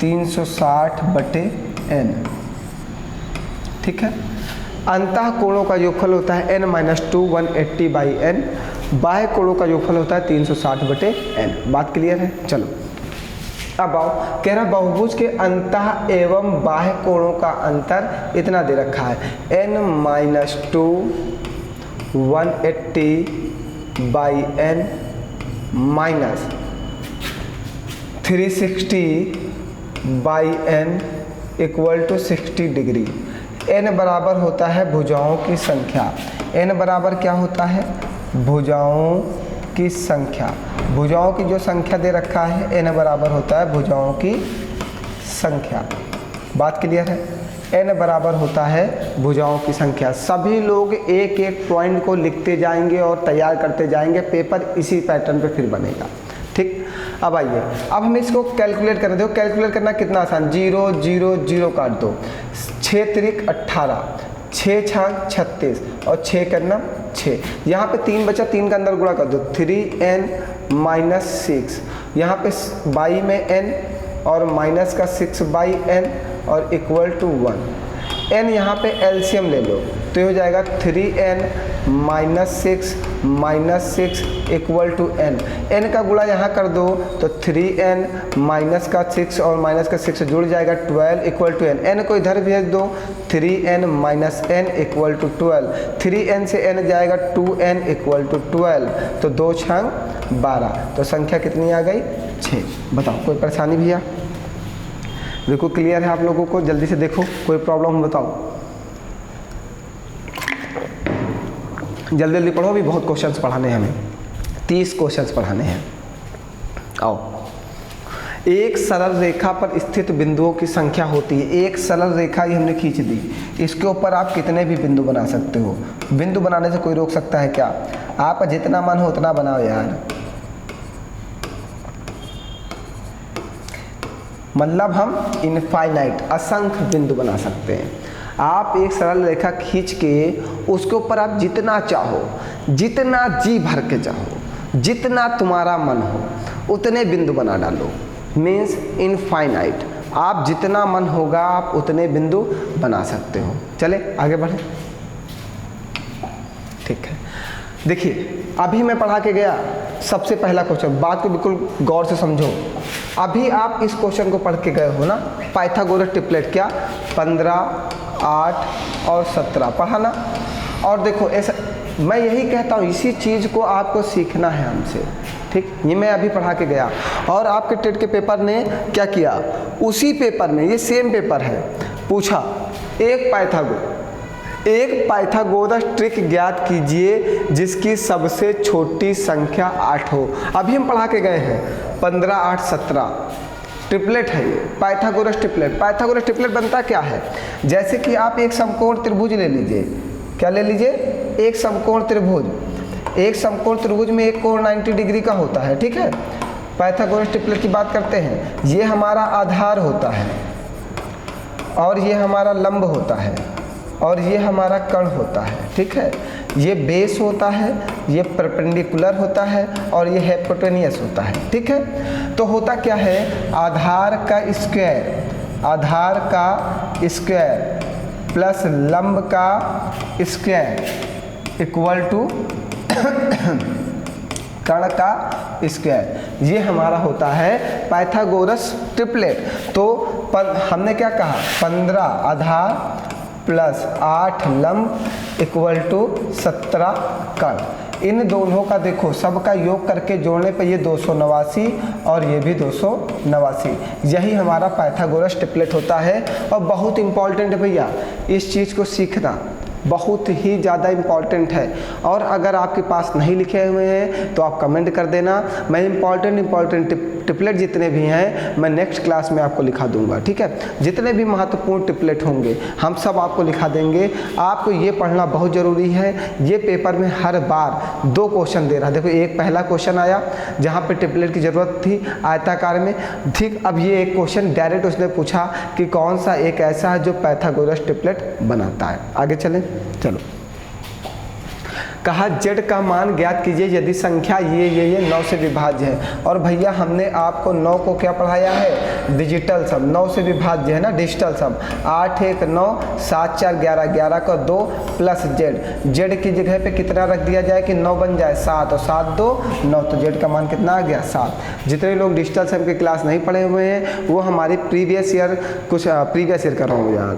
360/n। ठीक है, अंतः कोणों का योगफल होता है n माइनस 2 180 बाई n। बाह्य कोणों का योगफल होता है 360/n। बात क्लियर है? चलो अब आओ, कह रहा बहुभुज के अंतः एवं बाह्य कोणों का अंतर इतना दे रखा है n minus 2 180 by n minus 360 by n equal to 60 degree. n बराबर होता है भुजाओं की संख्या। n बराबर क्या होता है? भुजाओं की संख्या। भुजाओं की जो संख्या दे रखा है n बराबर होता है भुजाओं की संख्या। बात क्लियर है? n बराबर होता है भुजाओं की संख्या। सभी लोग एक एक पॉइंट को लिखते जाएंगे और तैयार करते जाएंगे, पेपर इसी पैटर्न पे फिर बनेगा। ठीक, अब आइए, अब हम इसको कैलकुलेट करना। देखो कैलकुलेट करना कितना आसान, 0 0 0 काट दो, 6 त्रिक 18, 6 छाक 36 और 6 करना 6। यहाँ पे 3 बचा, 3 का अंदर गुणा कर दो, 3n माइनस 6। यहाँ पे बाई में n और माइनस का 6 बाई n और इक्वल टू 1। n यहाँ पे एलसीएम ले लो तो ये हो जाएगा 3n minus 6 equal to n। n का गुणा यहाँ कर दो तो 3n माइनस का 6 और माइनस का 6 जुड़ जाएगा 12 इक्वल टू n। n को इधर भेज दो, 3n minus n equal to 12। 3n से n जाएगा 2n इक्वल टू 12, तो 2 छंग 12, तो संख्या कितनी आ गई? 6। बताओ कोई परेशानी भैया? बिल्कुल क्लियर है आप लोगों को? जल्दी से देखो, कोई प्रॉब्लम बताओ, जल्दी जल्दी पढ़ो, अभी बहुत क्वेश्चंस पढ़ाने हैं हमें, 30 क्वेश्चंस पढ़ाने हैं। आओ, एक सरल रेखा पर स्थित बिंदुओं की संख्या होती है। एक सरल रेखा ये हमने खींच दी, इसके ऊपर आप कितने भी बिंदु बना सकते हो। बिंदु बनाने से कोई रोक सकता है क्या? आप जितना मन हो उतना बनाओ यार। मतलब हम इनफाइनाइट असंख्य बिंदु बना सकते हैं। आप एक सरल रेखा खींच के उसके ऊपर आप जितना चाहो, जितना जी भर के चाहो, जितना तुम्हारा मन हो उतने बिंदु बना डालो। मीन्स इनफाइनाइट, आप जितना मन होगा आप उतने बिंदु बना सकते हो। चले आगे बढ़े। ठीक है, देखिए अभी मैं पढ़ा के गया सबसे पहला क्वेश्चन, बात को बिल्कुल गौर से समझो। अभी आप इस क्वेश्चन को पढ़ के गए हो ना, पाइथागोरस ट्रिपलेट, क्या 15 8 और 17 पढ़ा ना। और देखो ऐसा मैं यही कहता हूँ, इसी चीज़ को आपको सीखना है हमसे। ठीक, ये मैं अभी पढ़ा के गया और आपके टेट के पेपर ने क्या किया, उसी पेपर में, ये सेम पेपर है, पूछा एक पाइथागोरस ट्रिक ज्ञात कीजिए जिसकी सबसे छोटी संख्या 8 हो। अभी हम पढ़ा के गए हैं 15 8 17 ट्रिपलेट है ये, पाइथागोरस ट्रिपलेट। पाइथागोरस ट्रिपलेट बनता क्या है? जैसे कि आप एक समकोण त्रिभुज ले लीजिए, क्या ले लीजिए? एक समकोण त्रिभुज। एक समकोण त्रिभुज में एक कोण 90 डिग्री का होता है। ठीक है, पाइथागोरस ट्रिपलेट की बात करते हैं। ये हमारा आधार होता है और ये हमारा लंब होता है और ये हमारा कर्ण होता है। ठीक है, ये बेस होता है, ये परपेंडिकुलर होता है और ये हाइपोटेनियस होता है। ठीक है, तो होता क्या है, आधार का स्क्वायर प्लस लंब का स्क्वायर इक्वल टू कर्ण का स्क्वायर, ये हमारा होता है पाइथागोरस ट्रिपलेट। तो हमने क्या कहा, 15 आधार प्लस 8 लंब इक्वल टू 17 कर्ण। इन दोनों का देखो सबका योग करके जोड़ने पे ये 289 और ये भी 289, यही हमारा पाइथागोरस ट्रिपलेट होता है। और बहुत इंपॉर्टेंट है भैया, इस चीज़ को सीखना बहुत ही ज़्यादा इम्पॉर्टेंट है। और अगर आपके पास नहीं लिखे हुए हैं तो आप कमेंट कर देना, मैं इम्पॉर्टेंट ट्रिपलेट जितने भी हैं मैं नेक्स्ट क्लास में आपको लिखा दूंगा, ठीक है। जितने भी महत्वपूर्ण ट्रिपलेट होंगे हम सब आपको लिखा देंगे। आपको ये पढ़ना बहुत ज़रूरी है। ये पेपर में हर बार 2 क्वेश्चन दे रहा है। देखो एक पहला क्वेश्चन आया जहाँ पे ट्रिपलेट की ज़रूरत थी आयताकार में, ठीक। अब ये एक क्वेश्चन डायरेक्ट उसने पूछा कि कौन सा एक ऐसा है जो पाइथागोरस ट्रिपलेट बनाता है। आगे चलें, चलो। कहा z का मान ज्ञात कीजिए यदि संख्या ये 9 से विभाज्य है। और भैया हमने आपको 9 को क्या पढ़ाया है, डिजिटल सम। 9 से विभाज्य है ना, डिजिटल सम। 8 1 9 7 4 11, 11 का 2 प्लस z की जगह पे कितना रख दिया जाए कि 9 बन जाए 7, और 7 2 9, तो z का मान कितना आ गया 7। जितने लोग डिजिटल सम की क्लास नहीं पढ़े हुए हैं वो हमारी प्रीवियस ईयर कर रहा हूँ यार।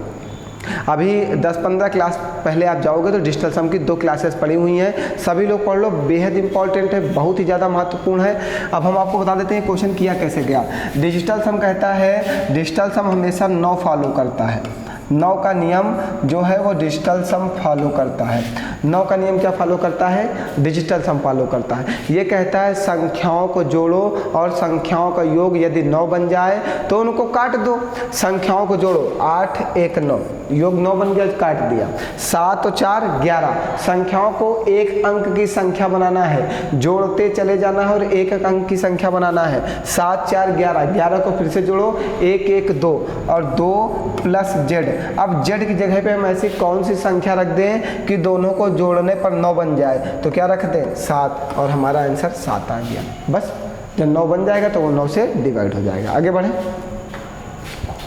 अभी 10-15 क्लास पहले आप जाओगे तो डिजिटल सम की 2 क्लासेस पढ़ी हुई हैं, सभी लोग पढ़ लो, बेहद इंपॉर्टेंट है, बहुत ही ज़्यादा महत्वपूर्ण है। अब हम आपको बता देते हैं क्वेश्चन किया कैसे गया। डिजिटल सम कहता है डिजिटल सम हमेशा 9 फॉलो करता है। 9 का नियम जो है वो डिजिटल सम फॉलो करता है। 9 का नियम क्या फॉलो करता है, डिजिटल सम फॉलो करता है। ये कहता है संख्याओं को जोड़ो और संख्याओं का योग यदि 9 बन जाए तो उनको काट दो। संख्याओं को जोड़ो, 8 1 9, योग 9 बन गया, काट दिया। 7 और 4 11, संख्याओं को एक अंक की संख्या बनाना है, जोड़ते चले जाना है और एक अंक की संख्या बनाना है। 7 4 11, 11 को फिर से जोड़ो, 1 1 2 और 2 प्लस z। अब z की जगह पे हम ऐसी कौन सी संख्या रख दें कि दोनों को जोड़ने पर 9 बन जाए, तो क्या रख दें 7, और हमारा आंसर 7 आ गया। बस जब 9 बन जाएगा तो वो 9 से डिवाइड हो जाएगा। आगे बढ़े,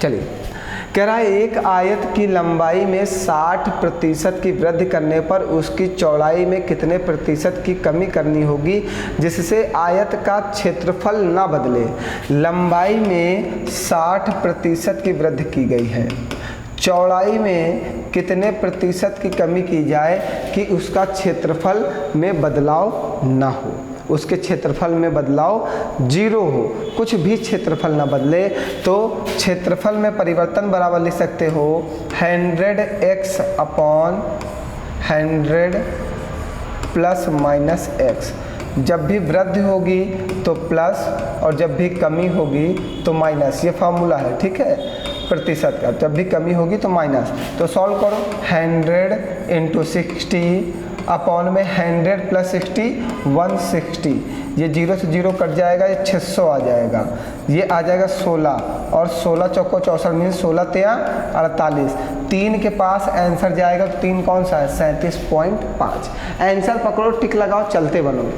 चलिए। कह रहा है एक आयत की लंबाई में 60% की वृद्धि करने पर उसकी चौड़ाई में कितने प्रतिशत की कमी करनी होगी जिससे आयत का क्षेत्रफल ना बदले। लंबाई में 60% की वृद्धि की गई है, चौड़ाई में कितने प्रतिशत की कमी की जाए कि उसका क्षेत्रफल में बदलाव ना हो, उसके क्षेत्रफल में बदलाव 0 हो, कुछ भी क्षेत्रफल ना बदले। तो क्षेत्रफल में परिवर्तन बराबर लिख सकते हो 100x upon 100 plus minus x। जब भी वृद्धि होगी तो प्लस और जब भी कमी होगी तो माइनस, ये फार्मूला है, ठीक है, प्रतिशत का। जब भी कमी होगी तो माइनस। तो सॉल्व करो, 100 इंटू 60 अपॉन में 100 प्लस 60 160, ये 0 से 0 कट जाएगा, ये 600 आ जाएगा, ये आ जाएगा 16 और 16 चौको 64 मीन 16 तिया 48। 3 के पास आंसर जाएगा, तो 3 कौन सा है 37.5। आंसर पकड़ो, टिक लगाओ, चलते बनो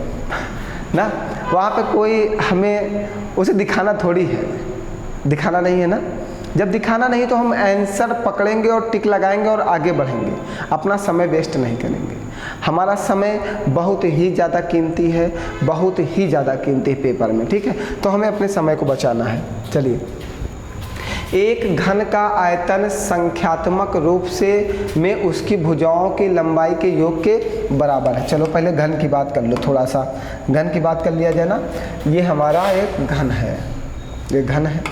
ना। वहाँ पे कोई हमें उसे दिखाना थोड़ी है, दिखाना नहीं है ना। जब दिखाना नहीं तो हम आंसर पकड़ेंगे और टिक लगाएंगे और आगे बढ़ेंगे, अपना समय वेस्ट नहीं करेंगे। हमारा समय बहुत ही ज़्यादा कीमती है, बहुत ही ज़्यादा कीमती है पेपर में, ठीक है। तो हमें अपने समय को बचाना है। चलिए, एक घन का आयतन संख्यात्मक रूप से में उसकी भुजाओं की लंबाई के योग के बराबर है। चलो पहले घन की बात कर लो, थोड़ा सा घन की बात कर लिया जाए ना। ये हमारा एक घन है, ये घन है।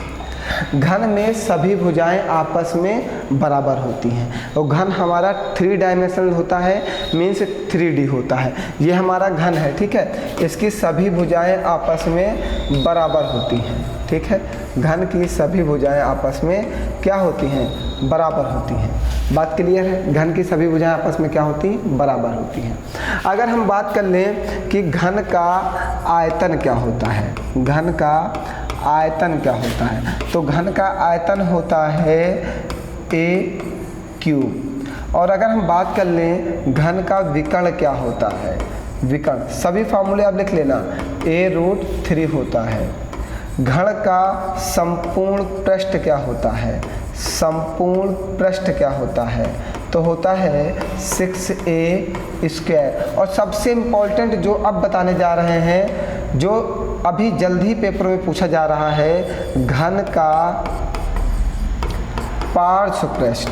घन में सभी भुजाएं आपस में बराबर होती हैं और घन हमारा 3 डायमेंशनल होता है, मीन्स 3D होता है। ये हमारा घन है, ठीक है। इसकी सभी भुजाएं आपस में बराबर होती हैं, ठीक है। घन की सभी भुजाएं आपस में क्या होती हैं, बराबर होती हैं। बात क्लियर है, घन की सभी भुजाएं आपस में क्या होती हैं, बराबर होती हैं। अगर हम बात कर लें कि घन का आयतन क्या होता है, घन का आयतन क्या होता है, तो घन का आयतन होता है a³। और अगर हम बात कर लें घन का विकर्ण क्या होता है, विकर्ण सभी फार्मूले आप लिख लेना, a√3 होता है। घन का संपूर्ण पृष्ठ क्या होता है, संपूर्ण पृष्ठ क्या होता है, तो होता है 6a²। और सबसे इम्पोर्टेंट जो अब बताने जा रहे हैं, जो अभी जल्दी पेपर में पूछा जा रहा है, घन का पार्श्व पृष्ठ,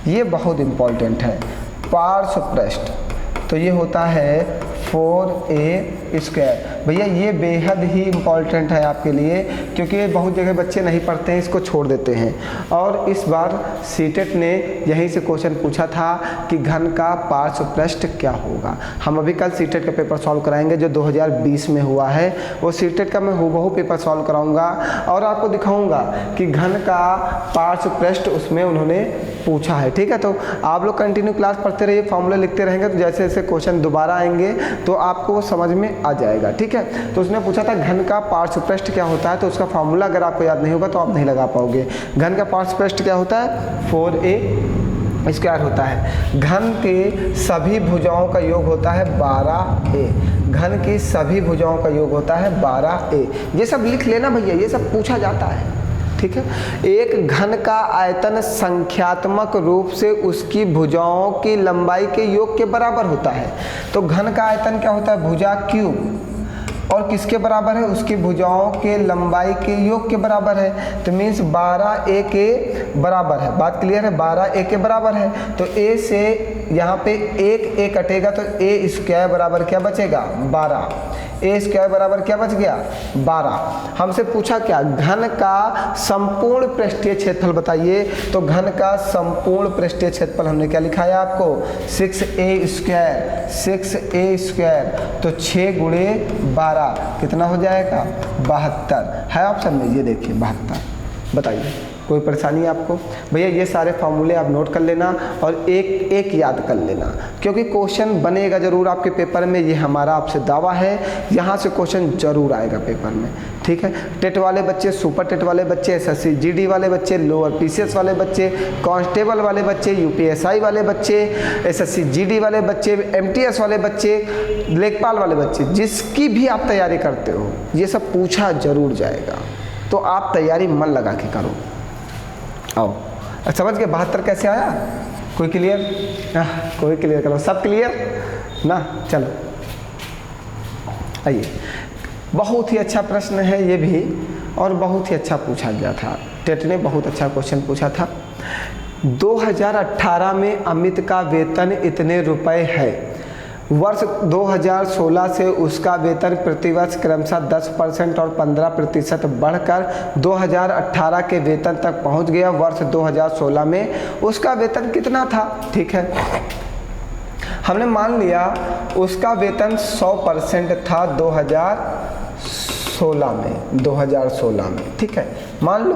ये बहुत इम्पोर्टेंट है। पार्श्व पृष्ठ तो ये होता है 4a स्क्वायर। भैया ये बेहद ही इम्पॉर्टेंट है आपके लिए, क्योंकि बहुत जगह बच्चे नहीं पढ़ते हैं, इसको छोड़ देते हैं। और इस बार सीटेट ने यहीं से क्वेश्चन पूछा था कि घन का पार्श्व पृष्ठ क्या होगा। हम अभी कल सीटेट का पेपर सॉल्व कराएंगे जो 2020 में हुआ है, वो सीटेट का मैं हूबहू पेपर सॉल्व कराऊंगा और आपको दिखाऊंगा कि घन का पार्श्व पृष्ठ उसमें उन्होंने पूछा है। ठीक है, तो आप लोग कंटिन्यू क्लास पढ़ते रहिए, फॉर्मूले लिखते रहेंगे, तो जैसे जैसे क्वेश्चन दोबारा आएंगे तो आपको वो समझ में आ जाएगा। ठीक है, तो उसने पूछा था घन का पार्श्व पृष्ठ क्या होता है, तो उसका फॉर्मूला अगर आपको याद नहीं होगा तो आप नहीं लगा पाओगे। घन का पार्श्व पृष्ठ क्या होता है, 4a स्क्वायर होता है। घन के सभी भुजाओं का योग होता है 12a। घन की सभी भुजाओं का योग होता है 12a। ये सब लिख लेना भैया, ये सब पूछा जाता है। ठीक है, एक घन का आयतन संख्यात्मक रूप से उसकी भुजाओं की लंबाई के योग के बराबर होता है। तो घन का आयतन क्या होता है, भुजा क्यूब, और किसके बराबर है, उसकी भुजाओं के लंबाई के योग के बराबर है। तो मीन्स 12a के बराबर है। बात क्लियर है, 12a के बराबर है। तो a से यहाँ पे एक a कटेगा तो a स्क्वायर बराबर क्या बचेगा, 12। ए स्क्वायर बराबर क्या बच गया, 12। हमसे पूछा क्या, घन का संपूर्ण पृष्ठीय क्षेत्रफल बताइए। तो घन का संपूर्ण पृष्ठीय क्षेत्रफल हमने क्या लिखा है आपको, 6a स्क्वायर। 6a स्क्वायर तो 6 गुणे 12 कितना हो जाएगा, 72 है ऑप्शन में। ये देखिए 72। बताइए कोई परेशानी है आपको। भैया ये सारे फार्मूले आप नोट कर लेना और एक एक याद कर लेना, क्योंकि क्वेश्चन बनेगा जरूर आपके पेपर में, ये हमारा आपसे दावा है। यहाँ से क्वेश्चन जरूर आएगा पेपर में। ठीक है, टेट वाले बच्चे, सुपर टेट वाले बच्चे, एसएससी जीडी वाले बच्चे, लोअर पीसीएस वाले बच्चे, कांस्टेबल वाले बच्चे, यूपीएसआई वाले बच्चे, एसएससी जीडी वाले बच्चे, एमटीएस वाले बच्चे, लेखपाल वाले बच्चे, जिसकी भी आप तैयारी करते हो ये सब पूछा जरूर जाएगा। तो आप तैयारी मन लगा के करो। आओ, समझ गए 72 कैसे आया, कोई क्लियर, कोई क्लियर करो, सब क्लियर ना। चलो आइए, बहुत ही अच्छा प्रश्न है ये भी, और बहुत ही अच्छा पूछा गया था। टेट ने बहुत अच्छा क्वेश्चन पूछा था। 2018 में अमित का वेतन इतने रुपए है। वर्ष 2016 से उसका वेतन प्रतिवर्ष क्रमशः 10% और 15% बढ़कर 2018 के वेतन तक पहुंच गया। वर्ष 2016 में उसका वेतन कितना था। ठीक है, हमने मान लिया उसका वेतन 100% था 2016 में। ठीक है, मान लो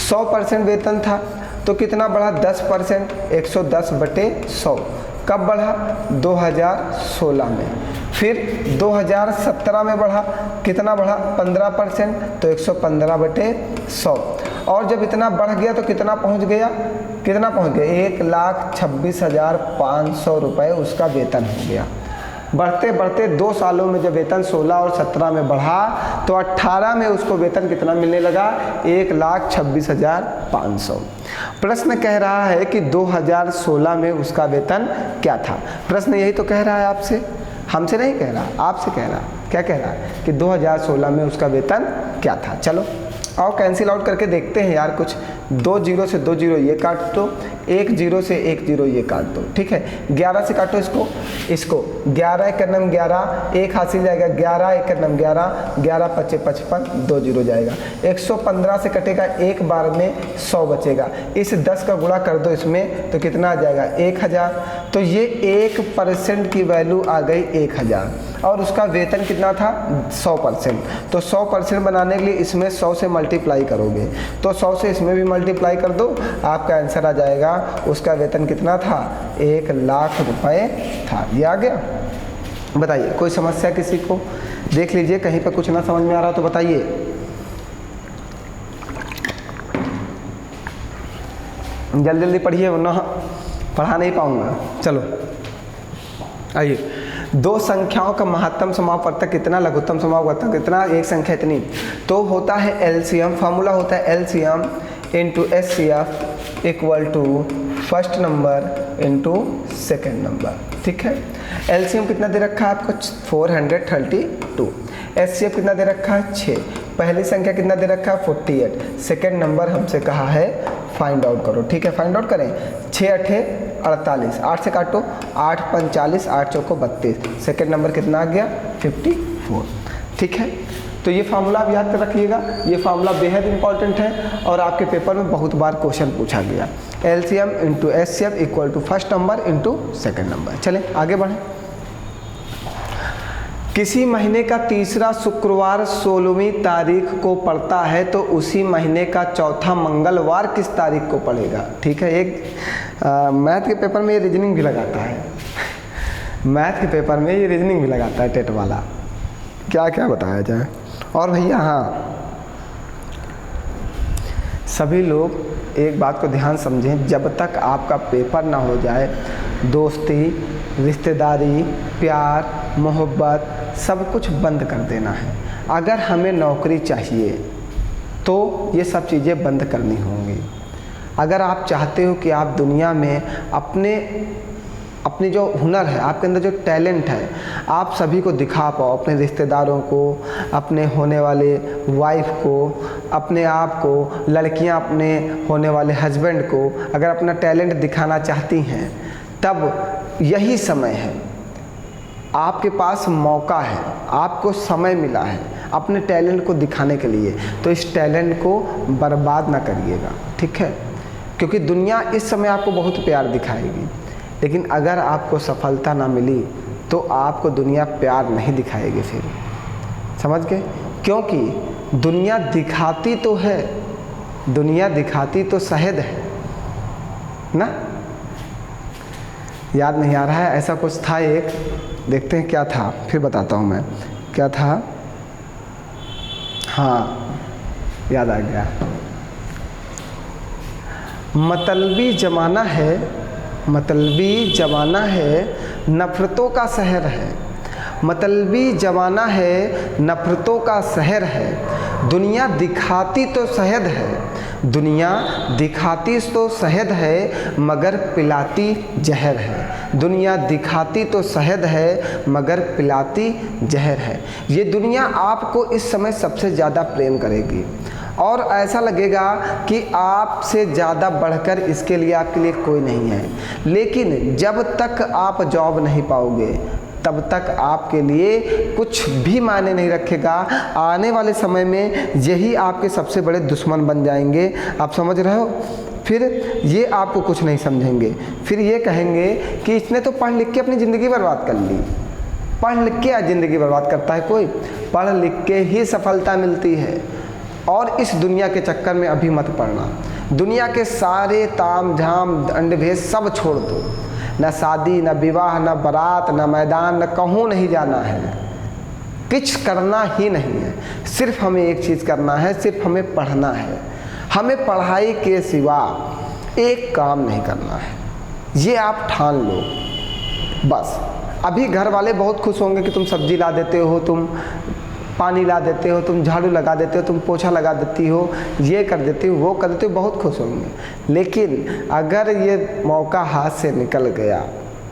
100% वेतन था तो कितना बढ़ा, 10%, 110/100। कब बढ़ा, 2016 में। फिर 2017 में बढ़ा, कितना बढ़ा, 15%, तो 115/100। और जब इतना बढ़ गया तो कितना पहुंच गया, 1,26,500 रुपये उसका वेतन हो गया। बढ़ते बढ़ते 2 सालों में जब वेतन 16 और 17 में बढ़ा तो 18 में उसको वेतन कितना मिलने लगा, 1,26,500। प्रश्न कह रहा है कि 2016 में उसका वेतन क्या था। प्रश्न यही तो कह रहा है आपसे, हमसे नहीं कह रहा, आपसे कह रहा। क्या कह रहा है कि 2016 में उसका वेतन क्या था। चलो आओ कैंसिल आउट करके देखते हैं यार कुछ। 2 0 से 2 0 ये काट दो, 1 0 से 1 0 ये काट दो। ठीक है, 11 से काटो इसको 11 1 नम 11, 1 हासिल जाएगा, 11 1 नम 11, 11 5 55, 2 0 जाएगा। 115 से कटेगा, एक बार में 100 बचेगा। इस 10 का गुणा कर दो इसमें तो कितना आ जाएगा, 1000। तो ये 1% की वैल्यू आ गई 1000, और उसका वेतन कितना था, 100%। तो 100% बनाने के लिए इसमें 100 से मल्टीप्लाई करोगे, तो 100 से इसमें भी मल्टीप्लाई कर दो, आपका आंसर आ जाएगा उसका वेतन कितना था, 1,00,000 रुपए था। ये आ गया। बताइए कोई समस्या किसी को, देख लीजिए कहीं पर कुछ ना समझ में आ रहा तो बताइए। जल्दी जल्दी पढ़िए वरना पढ़ा नहीं पाऊंगा। चलो आइए, 2 संख्याओं का महत्तम समापवर्तक कितना, लघुत्तम समापवर्तक कितना, एक संख्या इतनी। तो होता है एलसीएम, फार्मूला होता है LCM into HCF equal to first number into second number. ठीक है, एलसीएम कितना दे रखा है आपको, 432। एचसीएफ कितना दे रखा है, 6। पहली संख्या कितना दे रखा है, 48। सेकेंड नंबर हमसे कहा है फाइंड आउट करो। ठीक है, फाइंड आउट करें। 6 8 48, 8 से काटो, 8 45, 8 चौको 32। सेकेंड नंबर कितना आ गया, 52। 4। ठीक है, तो ये फार्मूला आप याद कर रखिएगा, ये फार्मूला बेहद इंपॉर्टेंट है और आपके पेपर में बहुत बार क्वेश्चन पूछा गया। LCM into HCF equal to first number into second number. चलें आगे बढ़ें। किसी महीने का तीसरा शुक्रवार 16वीं तारीख को पड़ता है तो उसी महीने का चौथा मंगलवार किस तारीख को पड़ेगा। ठीक है, एक मैथ के पेपर में ये रीजनिंग भी लगाता है, मैथ के पेपर में ये रीजनिंग भी लगाता है टेट वाला, क्या क्या बताया जाए। और भैया हाँ, सभी लोग एक बात को ध्यान समझें, जब तक आपका पेपर ना हो जाए दोस्ती, रिश्तेदारी, प्यार, मोहब्बत सब कुछ बंद कर देना है। अगर हमें नौकरी चाहिए तो ये सब चीज़ें बंद करनी होंगी। अगर आप चाहते हो कि आप दुनिया में अपनी जो हुनर है, आपके अंदर जो टैलेंट है, आप सभी को दिखा पाओ, अपने रिश्तेदारों को, अपने होने वाले वाइफ को, अपने आप को, लड़कियां अपने होने वाले हस्बैंड को अगर अपना टैलेंट दिखाना चाहती हैं, तब यही समय है, आपके पास मौका है, आपको समय मिला है अपने टैलेंट को दिखाने के लिए। तो इस टैलेंट को बर्बाद ना करिएगा, ठीक है, क्योंकि दुनिया इस समय आपको बहुत प्यार दिखाएगी, लेकिन अगर आपको सफलता ना मिली तो आपको दुनिया प्यार नहीं दिखाएगी फिर, समझ गए। क्योंकि दुनिया दिखाती तो है, दुनिया दिखाती तो शहद है ना, याद नहीं आ रहा है, ऐसा कुछ था एक, देखते हैं क्या था, फिर बताता हूँ मैं क्या था। हाँ याद आ गया, मतलबी ज़माना है, मतलबी ज़माना है, नफ़रतों का शहर है, मतलबी ज़माना है, नफ़रतों का शहर है। दुनिया दिखाती तो शहद है, दुनिया दिखाती तो शहद है, मगर पिलाती जहर है। दुनिया दिखाती तो शहद है, मगर पिलाती जहर है। ये दुनिया आपको इस समय सबसे ज़्यादा प्रेम करेगी और ऐसा लगेगा कि आपसे ज़्यादा बढ़कर इसके लिए आपके लिए कोई नहीं है। लेकिन जब तक आप जॉब नहीं पाओगे तब तक आपके लिए कुछ भी मायने नहीं रखेगा। आने वाले समय में यही आपके सबसे बड़े दुश्मन बन जाएंगे, आप समझ रहे हो। फिर ये आपको कुछ नहीं समझेंगे, फिर ये कहेंगे कि इसने तो पढ़ लिख के अपनी ज़िंदगी बर्बाद कर ली। पढ़ लिख के ज़िंदगी बर्बाद करता है कोई? पढ़ लिख के ही सफलता मिलती है। और इस दुनिया के चक्कर में अभी मत पड़ना। दुनिया के सारे ताम झाम दंड भेद सब छोड़ दो। न शादी, न विवाह, न बारात, न मैदान, न कहूँ नहीं जाना है, कुछ करना ही नहीं है। सिर्फ हमें एक चीज़ करना है, सिर्फ हमें पढ़ना है। हमें पढ़ाई के सिवा एक काम नहीं करना है, ये आप ठान लो बस। अभी घर वाले बहुत खुश होंगे कि तुम सब्जी ला देते हो, तुम पानी ला देते हो, तुम झाड़ू लगा देते हो, तुम पोछा लगा देती हो, ये कर देती हो, वो कर देती हो, बहुत खुश होंगे। लेकिन अगर ये मौका हाथ से निकल गया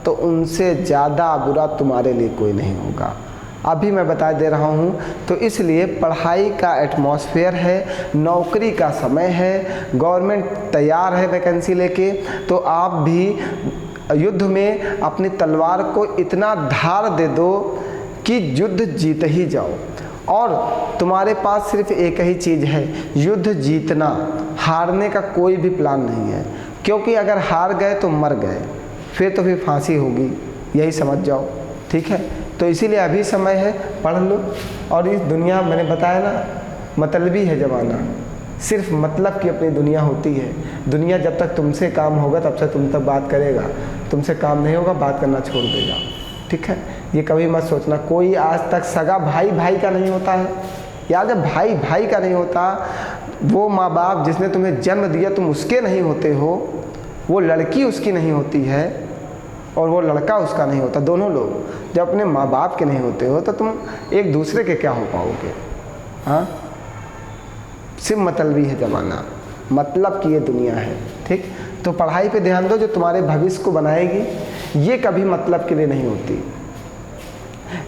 तो उनसे ज़्यादा बुरा तुम्हारे लिए कोई नहीं होगा। अभी मैं बता दे रहा हूँ। तो इसलिए पढ़ाई का एटमॉस्फेयर है, नौकरी का समय है, गवर्नमेंट तैयार है वैकेंसी लेके, तो आप भी युद्ध में अपनी तलवार को इतना धार दे दो कि युद्ध जीत ही जाओ। और तुम्हारे पास सिर्फ एक ही चीज़ है, युद्ध जीतना। हारने का कोई भी प्लान नहीं है, क्योंकि अगर हार गए तो मर गए, फिर फांसी होगी, यही समझ जाओ, ठीक है। तो इसीलिए अभी समय है, पढ़ लो। और इस दुनिया, मैंने बताया ना, मतलबी है ज़माना, सिर्फ मतलब की अपनी दुनिया होती है। दुनिया जब तक तुमसे काम होगा तब से तुम तक बात करेगा, तुमसे काम नहीं होगा बात करना छोड़ देगा, ठीक है। ये कभी मत सोचना। कोई आज तक सगा भाई भाई का नहीं होता है, याद है, भाई भाई का नहीं होता। वो माँ बाप जिसने तुम्हें जन्म दिया तुम उसके नहीं होते हो, वो लड़की उसकी नहीं होती है और वो लड़का उसका नहीं होता। दोनों लोग जब अपने माँ बाप के नहीं होते हो तो तुम एक दूसरे के क्या हो पाओगे। हाँ, सिर्फ मतलबी है ज़माना, मतलब की ये दुनिया है, ठीक। तो पढ़ाई पे ध्यान दो, जो तुम्हारे भविष्य को बनाएगी। ये कभी मतलब के लिए नहीं होती,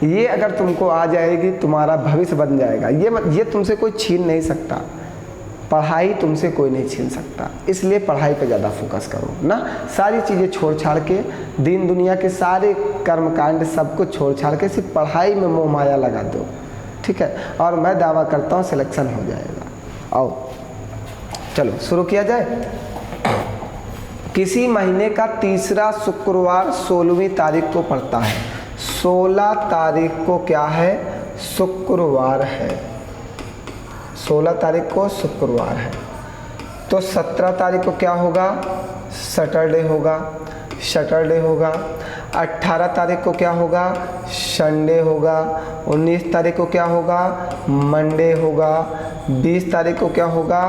ये अगर तुमको आ जाएगी तुम्हारा भविष्य बन जाएगा। ये तुमसे कोई छीन नहीं सकता, पढ़ाई तुमसे कोई नहीं छीन सकता, इसलिए पढ़ाई पे ज़्यादा फोकस करो ना। सारी चीज़ें छोड़ छाड़ के, दीन दुनिया के सारे कर्मकांड सब कुछ छोड़ छाड़ के सिर्फ पढ़ाई में मोह माया लगा दो, ठीक है। और मैं दावा करता हूँ सिलेक्शन हो जाएगा। आओ चलो शुरू किया जाए। किसी महीने का तीसरा शुक्रवार 16वीं तारीख को पड़ता है। 16 तारीख को क्या है? शुक्रवार है। 16 तारीख को शुक्रवार है, तो 17 तारीख को क्या होगा? सैटरडे होगा, सैटरडे होगा। 18 तारीख को क्या होगा? संडे होगा। 19 तारीख को क्या होगा? मंडे होगा। 20 तारीख को क्या होगा?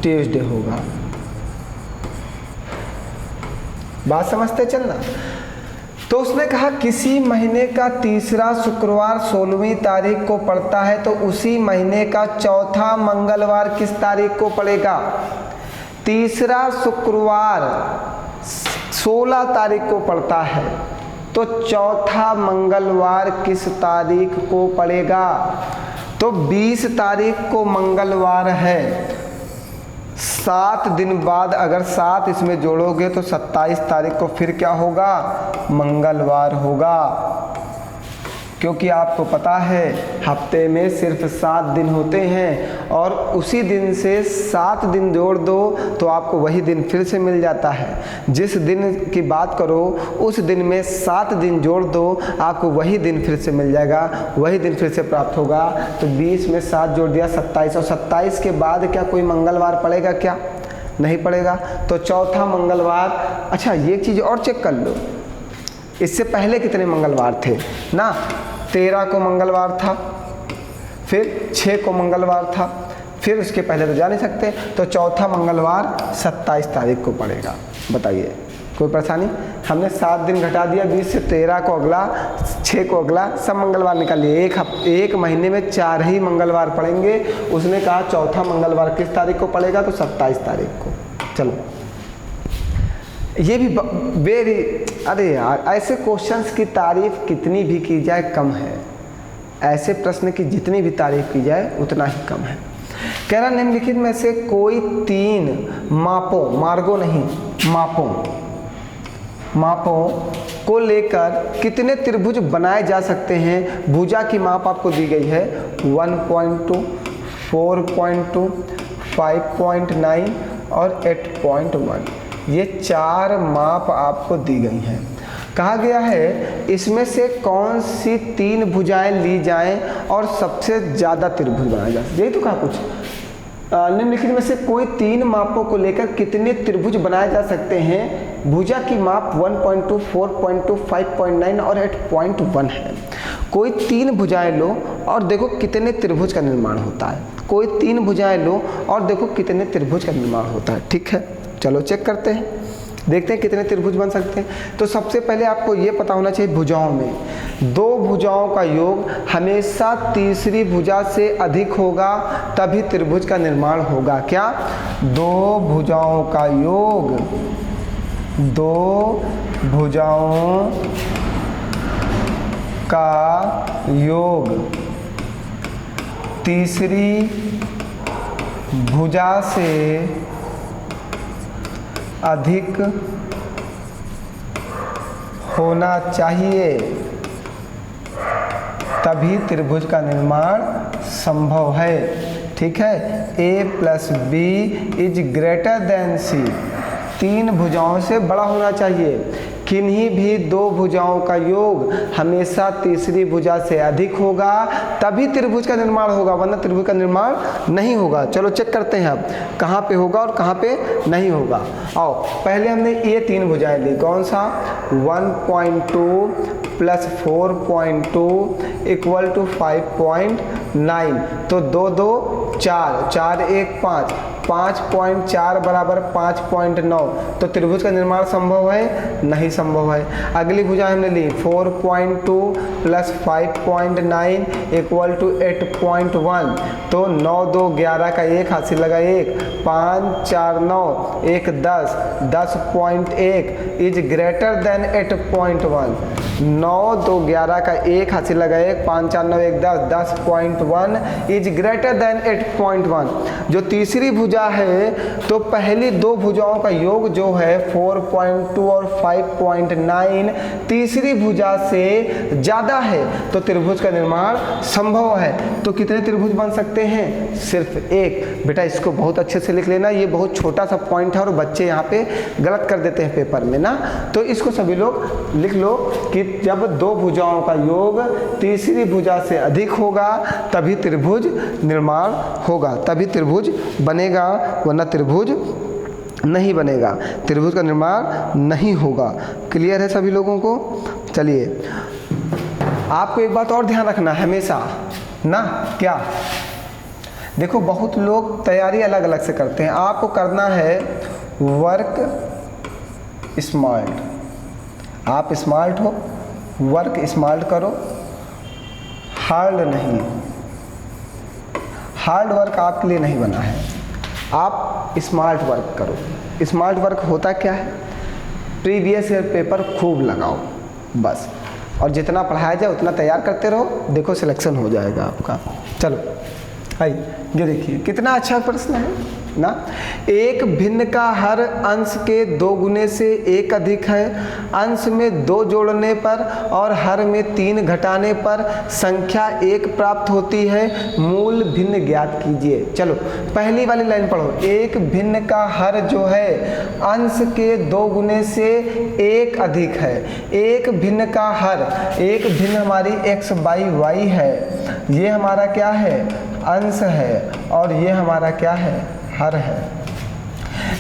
ट्यूसडे होगा। बात समझते चलना। तो उसने कहा किसी महीने का तीसरा शुक्रवार 16वीं तारीख को पड़ता है, तो उसी महीने का चौथा मंगलवार किस तारीख को पड़ेगा? तीसरा शुक्रवार 16 तारीख को पड़ता है, तो चौथा मंगलवार किस तारीख को पड़ेगा? तो 20 तारीख को मंगलवार है। 7 दिन बाद अगर 7 इसमें जोड़ोगे तो 27 तारीख को फिर क्या होगा? मंगलवार होगा। क्योंकि आपको पता है हफ्ते में सिर्फ 7 दिन होते हैं, और उसी दिन से 7 दिन जोड़ दो तो आपको वही दिन फिर से मिल जाता है। जिस दिन की बात करो उस दिन में 7 दिन जोड़ दो, आपको वही दिन फिर से मिल जाएगा, वही दिन फिर से प्राप्त होगा। तो 20 में 7 जोड़ दिया 27, और 27 के बाद क्या कोई मंगलवार पड़ेगा? क्या नहीं पड़ेगा। तो चौथा मंगलवार। अच्छा ये चीज़ और चेक कर लो, इससे पहले कितने मंगलवार थे ना? 13 को मंगलवार था, फिर 6 को मंगलवार था, फिर उसके पहले तो जा नहीं सकते। तो चौथा मंगलवार 27 तारीख को पड़ेगा। बताइए कोई परेशानी? हमने 7 दिन घटा दिया 20 से, 13 को अगला, 6 को अगला, सब मंगलवार निकाल लिए। एक महीने में 4 ही मंगलवार पड़ेंगे। उसने कहा चौथा मंगलवार किस तारीख को पड़ेगा? तो 27 तारीख को। चलो ये भी वेरी, अरे यार ऐसे क्वेश्चंस की तारीफ कितनी भी की जाए कम है। ऐसे प्रश्न की जितनी भी तारीफ की जाए उतना ही कम है। कह रहा निम्नलिखित में से कोई 3 मापों, मार्गों नहीं, मापों को लेकर कितने त्रिभुज बनाए जा सकते हैं? भुजा की माप आपको दी गई है 1.2, 4.2, 5.9 और 8.1। ये 4 माप आपको दी गई हैं। कहा गया है इसमें से कौन सी 3 भुजाएं ली जाएं और सबसे ज़्यादा त्रिभुज बनाया जा सके। यही तो कहा कुछ। निम्नलिखित में से कोई 3 मापों को लेकर कितने त्रिभुज बनाए जा सकते हैं? भुजा की माप 1.2, 4.2, 5.9 और 8.1 है। कोई 3 भुजाएं लो और देखो कितने त्रिभुज का निर्माण होता है। कोई 3 भुजाएं लो और देखो कितने त्रिभुज का निर्माण होता है। ठीक है, चलो चेक करते हैं, देखते हैं कितने त्रिभुज बन सकते हैं। तो सबसे पहले आपको ये पता होना चाहिए भुजाओं में 2 भुजाओं का योग हमेशा तीसरी भुजा से अधिक होगा, तभी त्रिभुज का निर्माण होगा। क्या? 2 भुजाओं का योग, 2 भुजाओं का योग तीसरी भुजा से अधिक होना चाहिए, तभी त्रिभुज का निर्माण संभव है। ठीक है, A + B > C। 3 भुजाओं से बड़ा होना चाहिए। किन्हीं भी 2 भुजाओं का योग हमेशा तीसरी भुजा से अधिक होगा, तभी त्रिभुज का निर्माण होगा, वरना त्रिभुज का निर्माण नहीं होगा। चलो चेक करते हैं अब कहाँ पे होगा और कहाँ पे नहीं होगा। आओ पहले हमने ये 3 भुजाएं ली। कौन सा? 1.2 + 4.2 = 5.9। तो 2 2 4, 4 1 5, 5.4 = 5.9। तो त्रिभुज का निर्माण संभव है? नहीं संभव है। अगली भुजा हमने ली 4.2 प्लस 5.9 इक्वल टू 8.1, तो 9 2 11 का 1 हाथ से लगा 1, 5 4 9 1 10, 10.1 इज ग्रेटर देन 8.1। 9 2 11 का 1 हाथ से लगा 1, 5 4 9 1 10, 10.1 इज ग्रेटर देन 8.1। जो तीसरी भुजा है तो पहली दो भुजाओं का योग जो है 4.2 और 5.9 तीसरी भुजा से ज़्यादा है, तो त्रिभुज का निर्माण संभव है। तो कितने त्रिभुज बन सकते हैं? सिर्फ एक। बेटा इसको बहुत अच्छे से लिख लेना, ये बहुत छोटा सा पॉइंट है और बच्चे यहाँ पे गलत कर देते हैं पेपर में ना, तो इसको सभी लोग लिख लो कि जब दो भुजाओं का योग तीसरी भुजा से अधिक होगा तभी त्रिभुज निर्माण होगा, तभी त्रिभुज बनेगा, वरना त्रिभुज नहीं बनेगा, त्रिभुज का निर्माण नहीं होगा। क्लियर है सभी लोगों को? चलिए, आपको एक बात और ध्यान रखना है हमेशा ना, क्या? देखो बहुत लोग तैयारी अलग अलग से करते हैं, आपको करना है वर्क स्मार्ट। आप स्मार्ट हो, वर्क स्मार्ट करो, हार्ड नहीं। हार्ड वर्क आपके लिए नहीं बना है, आप स्मार्ट वर्क करो। स्मार्ट वर्क होता क्या है? प्रीवियस ईयर पेपर खूब लगाओ बस, और जितना पढ़ाया जाए उतना तैयार करते रहो, देखो सिलेक्शन हो जाएगा आपका। चलो आइए, ये देखिए कितना अच्छा प्रश्न है ना। एक भिन्न का हर अंश के 2 गुने से 1 अधिक है, अंश में 2 जोड़ने पर और हर में 3 घटाने पर संख्या 1 प्राप्त होती है, मूल भिन्न ज्ञात कीजिए। चलो पहली वाली लाइन पढ़ो। एक भिन्न का हर जो है अंश के 2 गुने से 1 अधिक है। एक भिन्न का हर, एक भिन्न हमारी x बाई y है, ये हमारा क्या है? अंश है, और ये हमारा क्या है? हर है।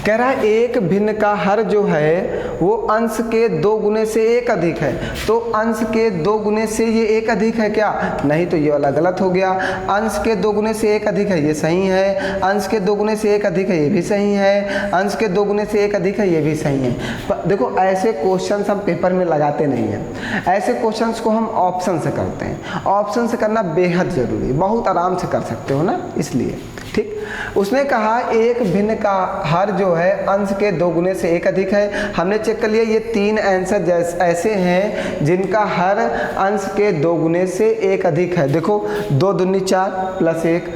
कह रहा है एक भिन्न का हर जो है वो अंश के 2 गुने से 1 अधिक है, तो अंश के 2 गुने से ये 1 अधिक है क्या? नहीं, तो ये वाला गलत हो गया। अंश के 2 गुने से 1 अधिक है, ये सही है। अंश के 2 गुने से 1 अधिक है, ये भी सही है। अंश के 2 गुने से 1 अधिक है, ये भी सही है। देखो ऐसे क्वेश्चंस हम पेपर में लगाते नहीं हैं, ऐसे क्वेश्चंस को हम ऑप्शन से करते हैं। ऑप्शन से करना बेहद ज़रूरी है, बहुत आराम से कर सकते हो ना, इसलिए ठीक। उसने कहा एक भिन्न का हर जो है अंश के 2 गुने से 1 अधिक है। हमने चेक कर लिया, ये 3 आंसर ऐसे हैं जिनका हर अंश के 2 गुने से 1 अधिक है। देखो 2 दूनी 4 प्लस 1,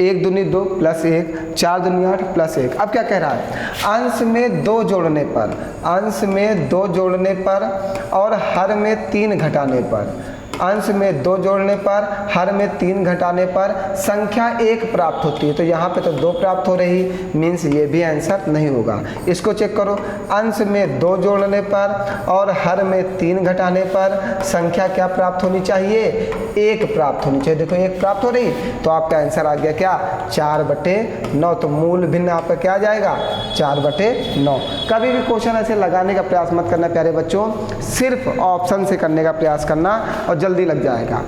1 दूनी 2 प्लस 1, 4 दूनी 8 प्लस 1। अब क्या कह रहा है? अंश में 2 जोड़ने पर, अंश में 2 जोड़ने पर और हर में 3 घटाने पर, अंश में 2 जोड़ने पर, हर में 3 घटाने पर संख्या 1 प्राप्त होती है। तो यहाँ पे तो 2 प्राप्त हो रही, मीन्स ये भी आंसर नहीं होगा। इसको चेक करो, अंश में 2 जोड़ने पर और हर में 3 घटाने पर संख्या क्या प्राप्त होनी चाहिए? 1 प्राप्त होनी चाहिए। देखो 1 प्राप्त हो रही, तो आपका आंसर आ गया क्या? 4/9। तो मूल भिन्न आपका क्या आ जाएगा? 4/9। कभी भी क्वेश्चन ऐसे लगाने का प्रयास मत करना प्यारे बच्चों, सिर्फ ऑप्शन से करने का प्रयास करना और जल्दी लग जाएगा।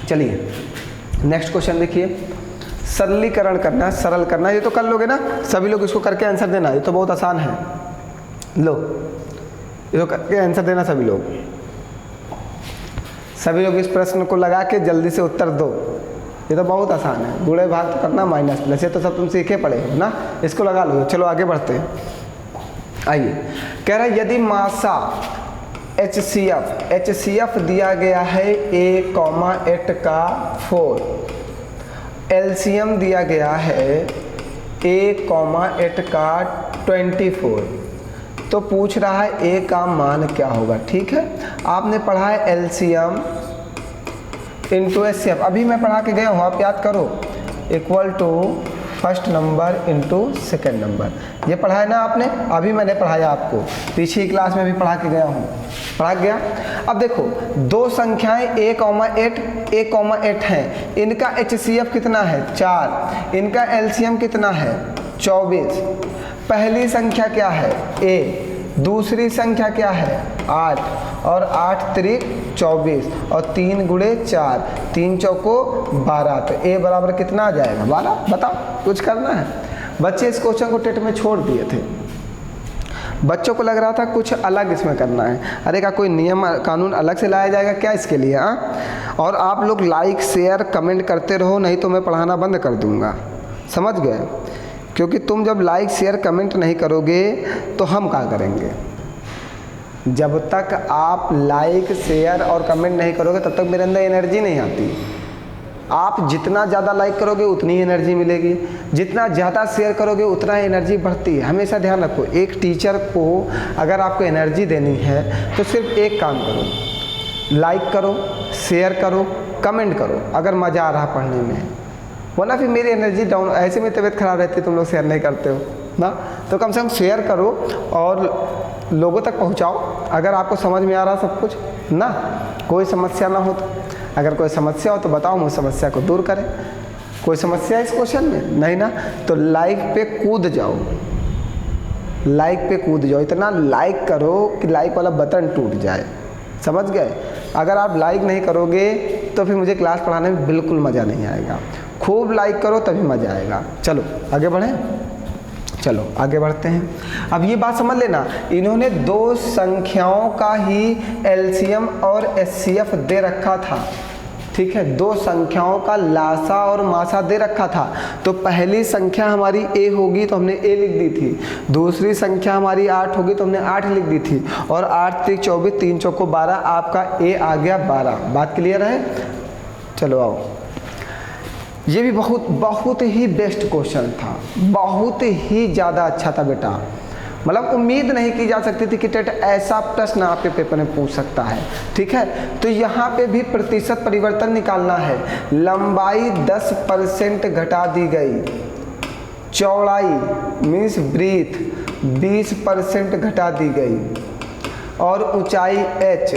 चलिए नेक्स्ट क्वेश्चन देखिए, सरलीकरण करना, सरल करना, ये तो कर लोगे ना सभी लोग, इसको करके आंसर देना, ये तो बहुत आसान है। लो इसको करके आंसर देना सभी लोग, सभी लोग इस प्रश्न को लगा के जल्दी से उत्तर दो, ये तो बहुत आसान है। गुणे भाग तो करना, माइनस प्लस, ये तो सब तुम सीखे पड़े हो ना, इसको लगा लो। चलो आगे बढ़ते हैं। आइए, कह रहा है यदि मासा HCF दिया गया है A,8 का 4, एलसीएम दिया गया है A,8 का 24, तो पूछ रहा है A का मान क्या होगा। ठीक है, आपने पढ़ा है एलसीएम इंटू HCF, अभी मैं पढ़ा के गया हूँ, आप याद करो, equal to first number into second number, ये पढ़ा है ना आपने, अभी मैंने पढ़ाया आपको, पिछली क्लास में भी पढ़ा के गया हूँ, पढ़ा गया। अब देखो दो संख्याएं A,8 हैं, इनका HCF कितना है? 4, इनका LCM कितना है? 24। पहली संख्या क्या है? A, दूसरी संख्या क्या है? 8, और 8 त्रिक 24 और 3 गुणे 4, 3 चौको 12, तो A बराबर कितना आ जाएगा? 12। बताओ, कुछ करना है? बच्चे इस क्वेश्चन को टेट में छोड़ दिए थे। बच्चों को लग रहा था कुछ अलग इसमें करना है। अरे क्या कोई नियम कानून अलग से लाया जाएगा क्या इसके लिए? और आप लोग लाइक शेयर कमेंट करते रहो, नहीं तो मैं पढ़ाना बंद कर दूंगा, समझ गए? क्योंकि तुम जब लाइक शेयर कमेंट नहीं करोगे तो हम क्या करेंगे? जब तक आप लाइक शेयर और कमेंट नहीं करोगे तब तक मेरे अंदर एनर्जी नहीं आती। आप जितना ज़्यादा लाइक करोगे उतनी एनर्जी मिलेगी, जितना ज़्यादा शेयर करोगे उतना एनर्जी बढ़ती है। हमेशा ध्यान रखो, एक टीचर को अगर आपको एनर्जी देनी है तो सिर्फ एक काम करो, लाइक करो, शेयर करो, कमेंट करो अगर मज़ा आ रहा पढ़ने में, वरना फिर मेरी एनर्जी डाउन। ऐसे में तबीयत खराब रहती है, तुम लोग शेयर नहीं करते हो ना, तो कम से कम शेयर करो और लोगों तक पहुंचाओ। अगर आपको समझ में आ रहा सब कुछ ना, कोई समस्या ना हो तो, अगर कोई समस्या हो तो बताओ, मुझ समस्या को दूर करें। कोई समस्या है इस क्वेश्चन में? नहीं ना, तो लाइक पे कूद जाओ, लाइक पे कूद जाओ, इतना लाइक करो कि लाइक वाला बटन टूट जाए, समझ गए? अगर आप लाइक नहीं करोगे तो फिर मुझे क्लास पढ़ाने में बिल्कुल मज़ा नहीं आएगा। खूब लाइक करो तभी मज़ा आएगा। चलो आगे बढ़ें, चलो आगे बढ़ते हैं। अब ये बात समझ लेना, इन्होंने दो संख्याओं का ही एलसीएम और एचसीएफ दे रखा था, ठीक है? दो संख्याओं का लासा और मासा दे रखा था। तो पहली संख्या हमारी ए होगी तो हमने ए लिख दी थी, दूसरी संख्या हमारी 8 होगी तो हमने 8 लिख दी थी, और 8 3 24, 3 चौको 12, आपका ए आ गया 12। बात क्लियर है? चलो आओ, ये भी बहुत ही बेस्ट क्वेश्चन था, बहुत ही ज़्यादा अच्छा था बेटा। मतलब उम्मीद नहीं की जा सकती थी कि टेट ऐसा प्रश्न आपके पेपर में पूछ सकता है, ठीक है? तो यहाँ पे भी प्रतिशत परिवर्तन निकालना है। लंबाई 10% घटा दी गई, चौड़ाई मीन्स ब्रीथ 20% घटा दी गई, और ऊंचाई h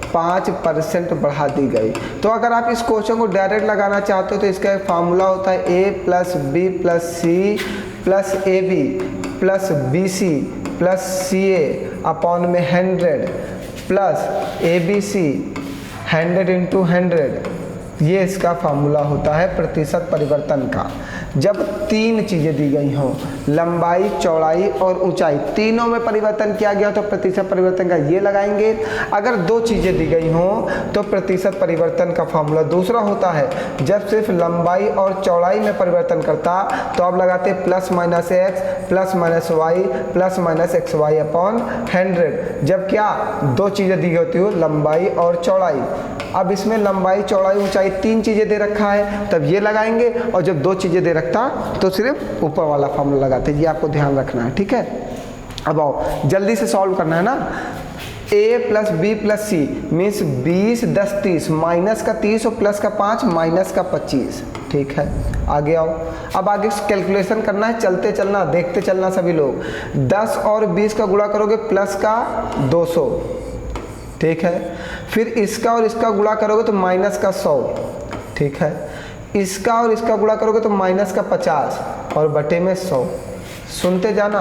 5% बढ़ा दी गई। तो अगर आप इस क्वेश्चन को डायरेक्ट लगाना चाहते हो तो इसका एक फार्मूला होता है a + b + c + ab + bc + ca upon में 100 प्लस abc 100 × 100, ये इसका फार्मूला होता है प्रतिशत परिवर्तन का। जब तीन चीज़ें दी गई हों, लंबाई, चौड़ाई और ऊंचाई, तीनों में परिवर्तन किया गया तो प्रतिशत परिवर्तन का ये लगाएंगे। अगर दो चीज़ें दी गई हों तो प्रतिशत परिवर्तन का फॉर्मूला दूसरा होता है। जब सिर्फ लंबाई और चौड़ाई में परिवर्तन करता तो आप लगाते +- x +- y +- xy अपॉन 100। जब क्या दो चीज़ें दी होती हो, लंबाई और चौड़ाई। अब इसमें लंबाई, चौड़ाई, ऊंचाई तीन चीज़ें दे रखा है, तब ये लगाएंगे, और जब दो चीज़ें दे रखता तो सिर्फ ऊपर वाला फॉर्मूला लगाते। ये आपको ध्यान रखना है, ठीक है? अब आओ जल्दी से सॉल्व करना है ना। a + b + c means 20 10 30 minus का 30 और प्लस का 5 माइनस का 25, ठीक है? आगे आओ, अब आगे कैलकुलेशन करना है, चलते चलना, देखते चलना सभी लोग। 10 और 20 का गुणा करोगे प्लस का 200, ठीक है? फिर इसका और इसका गुणा करोगे तो माइनस का 100, ठीक है? इसका और इसका गुणा करोगे तो माइनस का 50 और बटे में 100। सुनते जाना,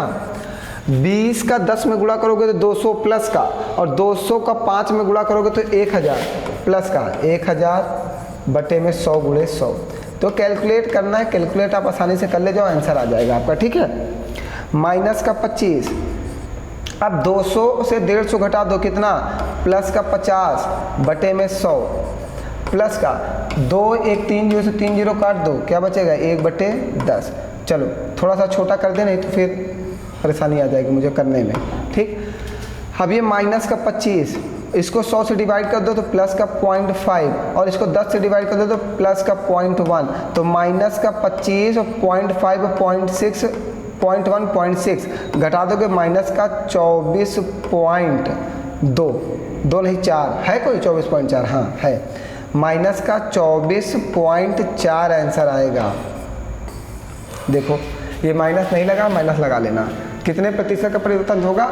20 का 10 में गुणा करोगे तो 200 प्लस का, और 200 का 5 में गुणा करोगे तो 1000 प्लस का 1000 बटे में 100 × 100। तो कैलकुलेट करना है, कैलकुलेट आप आसानी से कर ले जाओ, आंसर आ जाएगा आपका, ठीक है? माइनस का 25, अब 200 से 150 घटा दो, कितना? प्लस का 50 बटे में 100, प्लस का 2 1 3 0 से 3 0 काट दो, क्या बचेगा? 1/10। चलो थोड़ा सा छोटा कर दे, नहीं तो फिर परेशानी आ जाएगी मुझे करने में, ठीक? अब ये माइनस का 25, इसको 100 से डिवाइड कर दो तो प्लस का 0.5, और इसको 10 से डिवाइड कर दो तो प्लस का 0.1। तो माइनस का 25 और 0.5 और 0.6 0.1 0.6 घटा दोगे माइनस का 24.2, 2 नहीं 4 है, कोई 24.4? हाँ है, माइनस का 24.4 आंसर आएगा। देखो ये माइनस नहीं लगा, माइनस लगा लेना। कितने प्रतिशत का परिवर्तन होगा?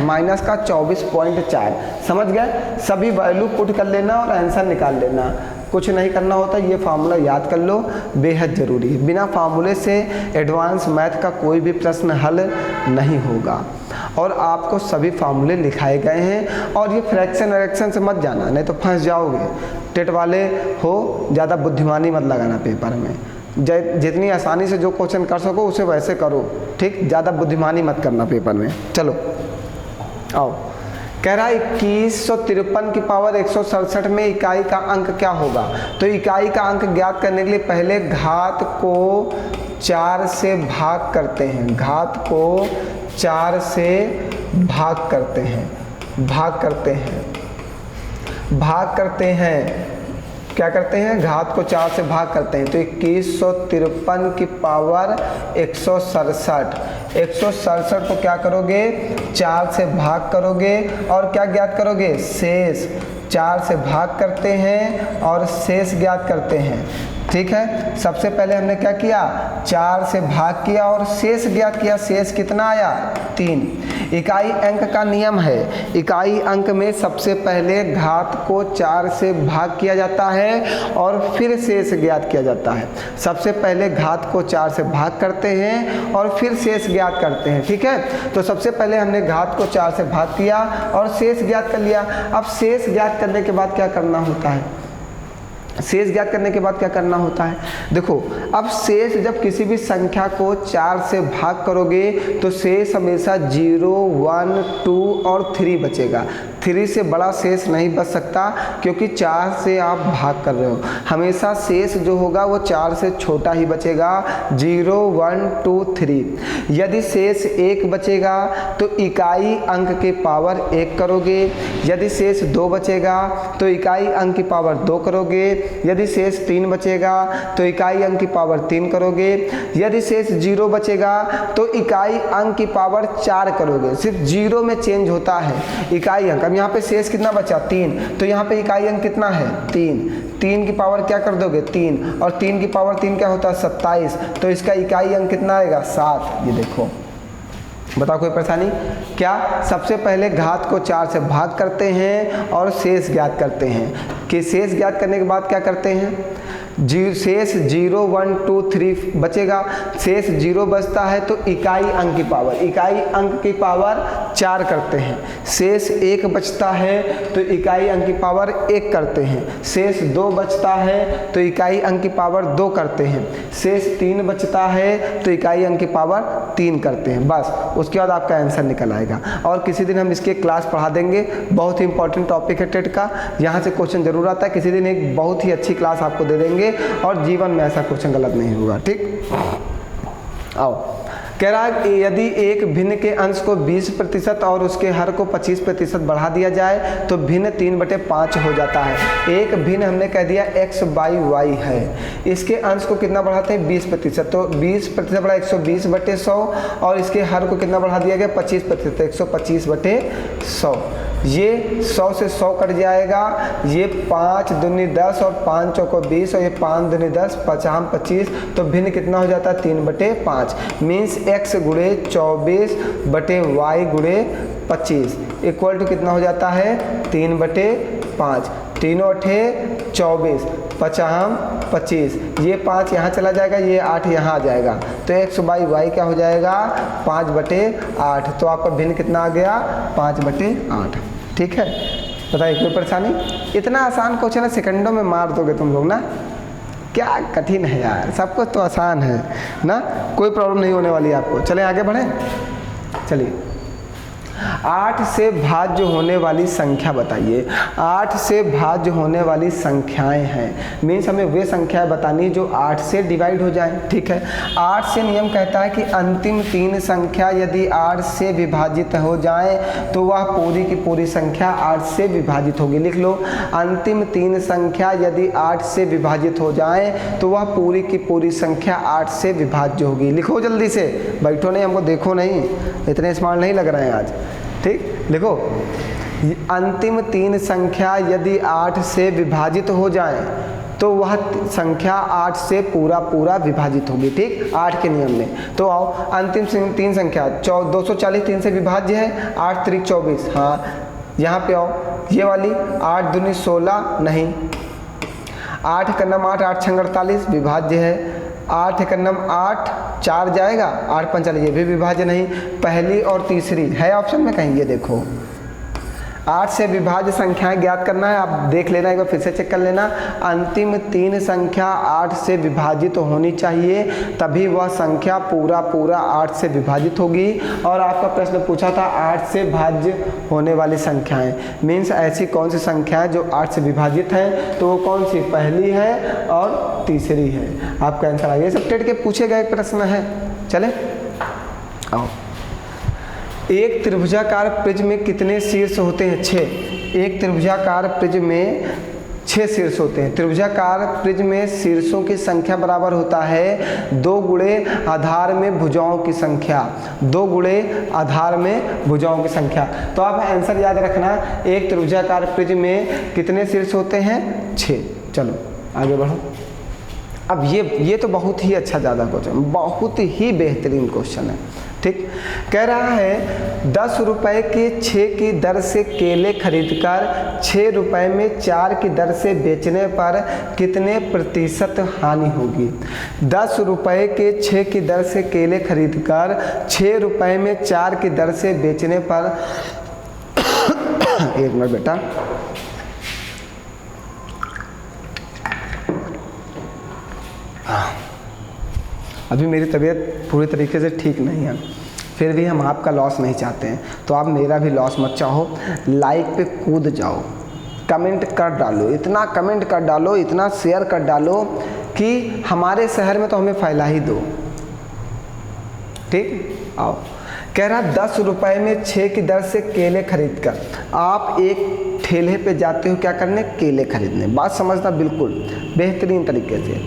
माइनस का 24.4। समझ गए? सभी वैल्यू पुट कर लेना और आंसर निकाल लेना, कुछ नहीं करना होता। ये फार्मूला याद कर लो, बेहद ज़रूरी है। बिना फार्मूले से एडवांस मैथ का कोई भी प्रश्न हल नहीं होगा, और आपको सभी फार्मूले लिखाए गए हैं। और ये फ्रैक्शन वैक्शन से मत जाना, नहीं तो फंस जाओगे। टेट वाले हो, ज़्यादा बुद्धिमानी मत लगाना पेपर में, जितनी आसानी से जो क्वेश्चन कर सको उसे वैसे करो, ठीक, ज़्यादा बुद्धिमानी मत करना पेपर में। चलो आओ, कह रहा है 2153 की पावर 167 में इकाई का अंक क्या होगा। तो इकाई का अंक ज्ञात करने के लिए पहले घात को 4 से भाग करते हैं, घात को 4 से भाग करते हैं, भाग करते हैं, क्या करते हैं, घात को 4 से भाग करते हैं। तो 2153 की पावर 167 को क्या करोगे, 4 से भाग करोगे और क्या ज्ञात करोगे, शेष। 4 से भाग करते हैं और शेष ज्ञात करते हैं, ठीक है। सबसे पहले हमने क्या किया, 4 से भाग किया और शेष ज्ञात किया। शेष कितना आया, 3। इकाई अंक का नियम है, इकाई अंक में सबसे पहले घात को 4 से भाग किया जाता है और फिर शेष ज्ञात किया जाता है। सबसे पहले घात को 4 से भाग करते हैं और फिर शेष ज्ञात करते हैं, ठीक है। तो सबसे पहले हमने घात को 4 से भाग किया और शेष ज्ञात कर लिया। अब शेष ज्ञात करने के बाद क्या करना होता है, शेष ज्ञात करने के बाद क्या करना होता है, देखो अब शेष जब किसी भी संख्या को 4 से भाग करोगे तो शेष हमेशा 0, 1, 2 और 3 बचेगा। 3 से बड़ा शेष नहीं बच सकता क्योंकि 4 से आप भाग कर रहे हो। हमेशा शेष जो होगा वो 4 से छोटा ही बचेगा, 0, 1, 2, 3। यदि शेष 1 बचेगा तो इकाई अंक के पावर 1 करोगे। यदि शेष 2 बचेगा तो इकाई अंक की पावर 2 करोगे। यदि शेष 3 बचेगा तो इकाई अंक की पावर 3 करोगे। यदि शेष 0 बचेगा तो इकाई अंक की पावर 4 करोगे। सिर्फ 0 में चेंज होता है इकाई अंक। अब यहाँ पे शेष कितना बचा, 3, तो यहाँ पे इकाई अंक कितना है, 3 की पावर क्या कर दोगे, 3, और 3 की पावर 3 क्या होता है, 27। तो इसका इकाई अंक कितना आएगा, 7। ये देखो, बताओ कोई परेशानी क्या। सबसे पहले घात को 4 से भाग करते हैं और शेष ज्ञात करते हैं। कि शेष ज्ञात करने के बाद क्या करते हैं, शेष 0, 1, 2, 3 बचेगा। शेष 0 बचता है तो इकाई अंक की पावर 4 करते हैं। शेष 1 बचता है तो इकाई अंक की पावर 1 करते हैं। शेष 2 बचता है तो इकाई अंक की पावर 2 करते हैं। शेष 3 बचता है तो इकाई अंक की पावर 3 करते हैं। बस उसके बाद आपका आंसर निकल आएगा। और किसी दिन हम इसके क्लास पढ़ा देंगे, बहुत ही इंपॉर्टेंट टॉपिक है टेट का, यहाँ से क्वेश्चन जरूर आता है। किसी दिन एक बहुत ही अच्छी क्लास आपको दे देंगे और जीवन में ऐसा क्वेश्चन गलत नहीं होगा, ठीक। आओ, कह रहा है यदि एक भिन्न के अंश को 20% और उसके हर को 25% बढ़ा दिया जाए तो भिन्न 3/5 हो जाता है। एक भिन्न हमने कह दिया x/y है, इसके अंश को कितना बढ़ाते हैं, 20%। तो 20% बढ़ा 120/100 और इसके हर को कितना बढ़ा दिया गया, 25%, 125/100। ये 100 से 100 कट जाएगा। ये 5 दूनी 10 और 5 चौको 20 और ये 5 दूनी 10, 5 25। तो भिन्न कितना हो जाता है, 3/5। मीन्स x गुणे 24/y गुणे 25 इक्वल टू कितना हो जाता है, 3/5। 3 8 24, 5 25। ये 5 यहाँ चला जाएगा, ये 8 यहाँ आ जाएगा। तो x/y क्या हो जाएगा, 5/8। तो आपका भिन्न कितना आ गया, 5/8। ठीक है, बताइए कोई परेशानी। इतना आसान क्वेश्चन है, सेकंडों में मार दोगे तुम लोग ना। क्या कठिन है यार, सब कुछ तो आसान है ना, कोई प्रॉब्लम नहीं होने वाली आपको। चलें आगे बढ़ें। चलिए, 8 से भाज्य होने वाली संख्या बताइए। 8 से भाज्य होने वाली संख्याएं हैं, मीन्स हमें वे संख्याएं बतानी जो 8 से डिवाइड हो जाएं। ठीक है, 8 से नियम कहता है कि अंतिम 3 संख्या यदि 8 से विभाजित हो जाए तो वह पूरी की पूरी संख्या 8 से विभाजित होगी। लिख लो, अंतिम 3 संख्या यदि 8 से विभाजित हो जाए तो वह पूरी की पूरी संख्या 8 से विभाज्य होगी। लिखो जल्दी से, बैठो नहीं, हमको देखो नहीं, इतने स्मार्ट नहीं लग रहे हैं आज। ठीक, लिखो, अंतिम 3 संख्या यदि 8 से विभाजित हो जाए तो वह संख्या 8 से पूरा विभाजित होगी। ठीक, 8 के नियम में। तो आओ, अंतिम 3 संख्या 240 3 से विभाज्य है, 8 3 24। हाँ, यहाँ पे आओ, ये वाली 8 दूनी 16 नहीं, 8 का नाम 8, 8 6 48 विभाज्य है। 8 का नाम 8 4 जाएगा, 8 5 ये भी विभाज्य नहीं। पहली और तीसरी है ऑप्शन में कहीं, ये देखो 8 से विभाज्य संख्याएं ज्ञात करना है। आप देख लेना, एक बार फिर से चेक कर लेना। अंतिम 3 संख्या 8 से विभाजित तो होनी चाहिए, तभी वह संख्या पूरा 8 से विभाजित होगी। और आपका प्रश्न पूछा था 8 से भाज्य होने वाली संख्याएं, मीन्स ऐसी कौन सी संख्याएं जो 8 से विभाजित हैं, तो वो कौन सी, पहली है और तीसरी है। आपका आंसर आ गया। ये सब टेट के पूछे गए प्रश्न है। चले आओ। एक त्रिभुजाकार प्रिज्म में कितने शीर्ष होते हैं? 6। एक त्रिभुजाकार प्रिज्म में 6 शीर्ष होते हैं। त्रिभुजाकार प्रिज्म में शीर्षों की संख्या बराबर होता है 2 गुणे आधार में भुजाओं की संख्या। 2 गुणे आधार में भुजाओं की संख्या। तो आप आंसर याद रखना, एक त्रिभुजाकार प्रिज्म में कितने शीर्ष होते हैं? 6। चलो आगे बढ़ो। अब ये तो बहुत ही अच्छा ज़्यादा क्वेश्चन, बहुत ही बेहतरीन क्वेश्चन है। ठीक, कह रहा है 10 रुपए के 6 की दर से केले खरीदकर 6 रुपए में 4 की दर से बेचने पर कितने प्रतिशत हानि होगी? 10 रुपए के 6 की दर से केले खरीदकर 6 रुपए में 4 की दर से बेचने पर एक मिनट बेटा, अभी मेरी तबीयत पूरी तरीके से ठीक नहीं है, फिर भी हम आपका लॉस नहीं चाहते हैं, तो आप मेरा भी लॉस मत चाहो। लाइक पे कूद जाओ, कमेंट कर डालो, इतना कमेंट कर डालो, इतना शेयर कर डालो कि हमारे शहर में तो हमें फैला ही दो। ठीक, आओ। कह रहा 10 रुपए में 6 की दर से केले खरीद कर, आप एक ठेले पे जाते हो क्या करने? केले खरीदने। बात समझना बिल्कुल बेहतरीन तरीके से।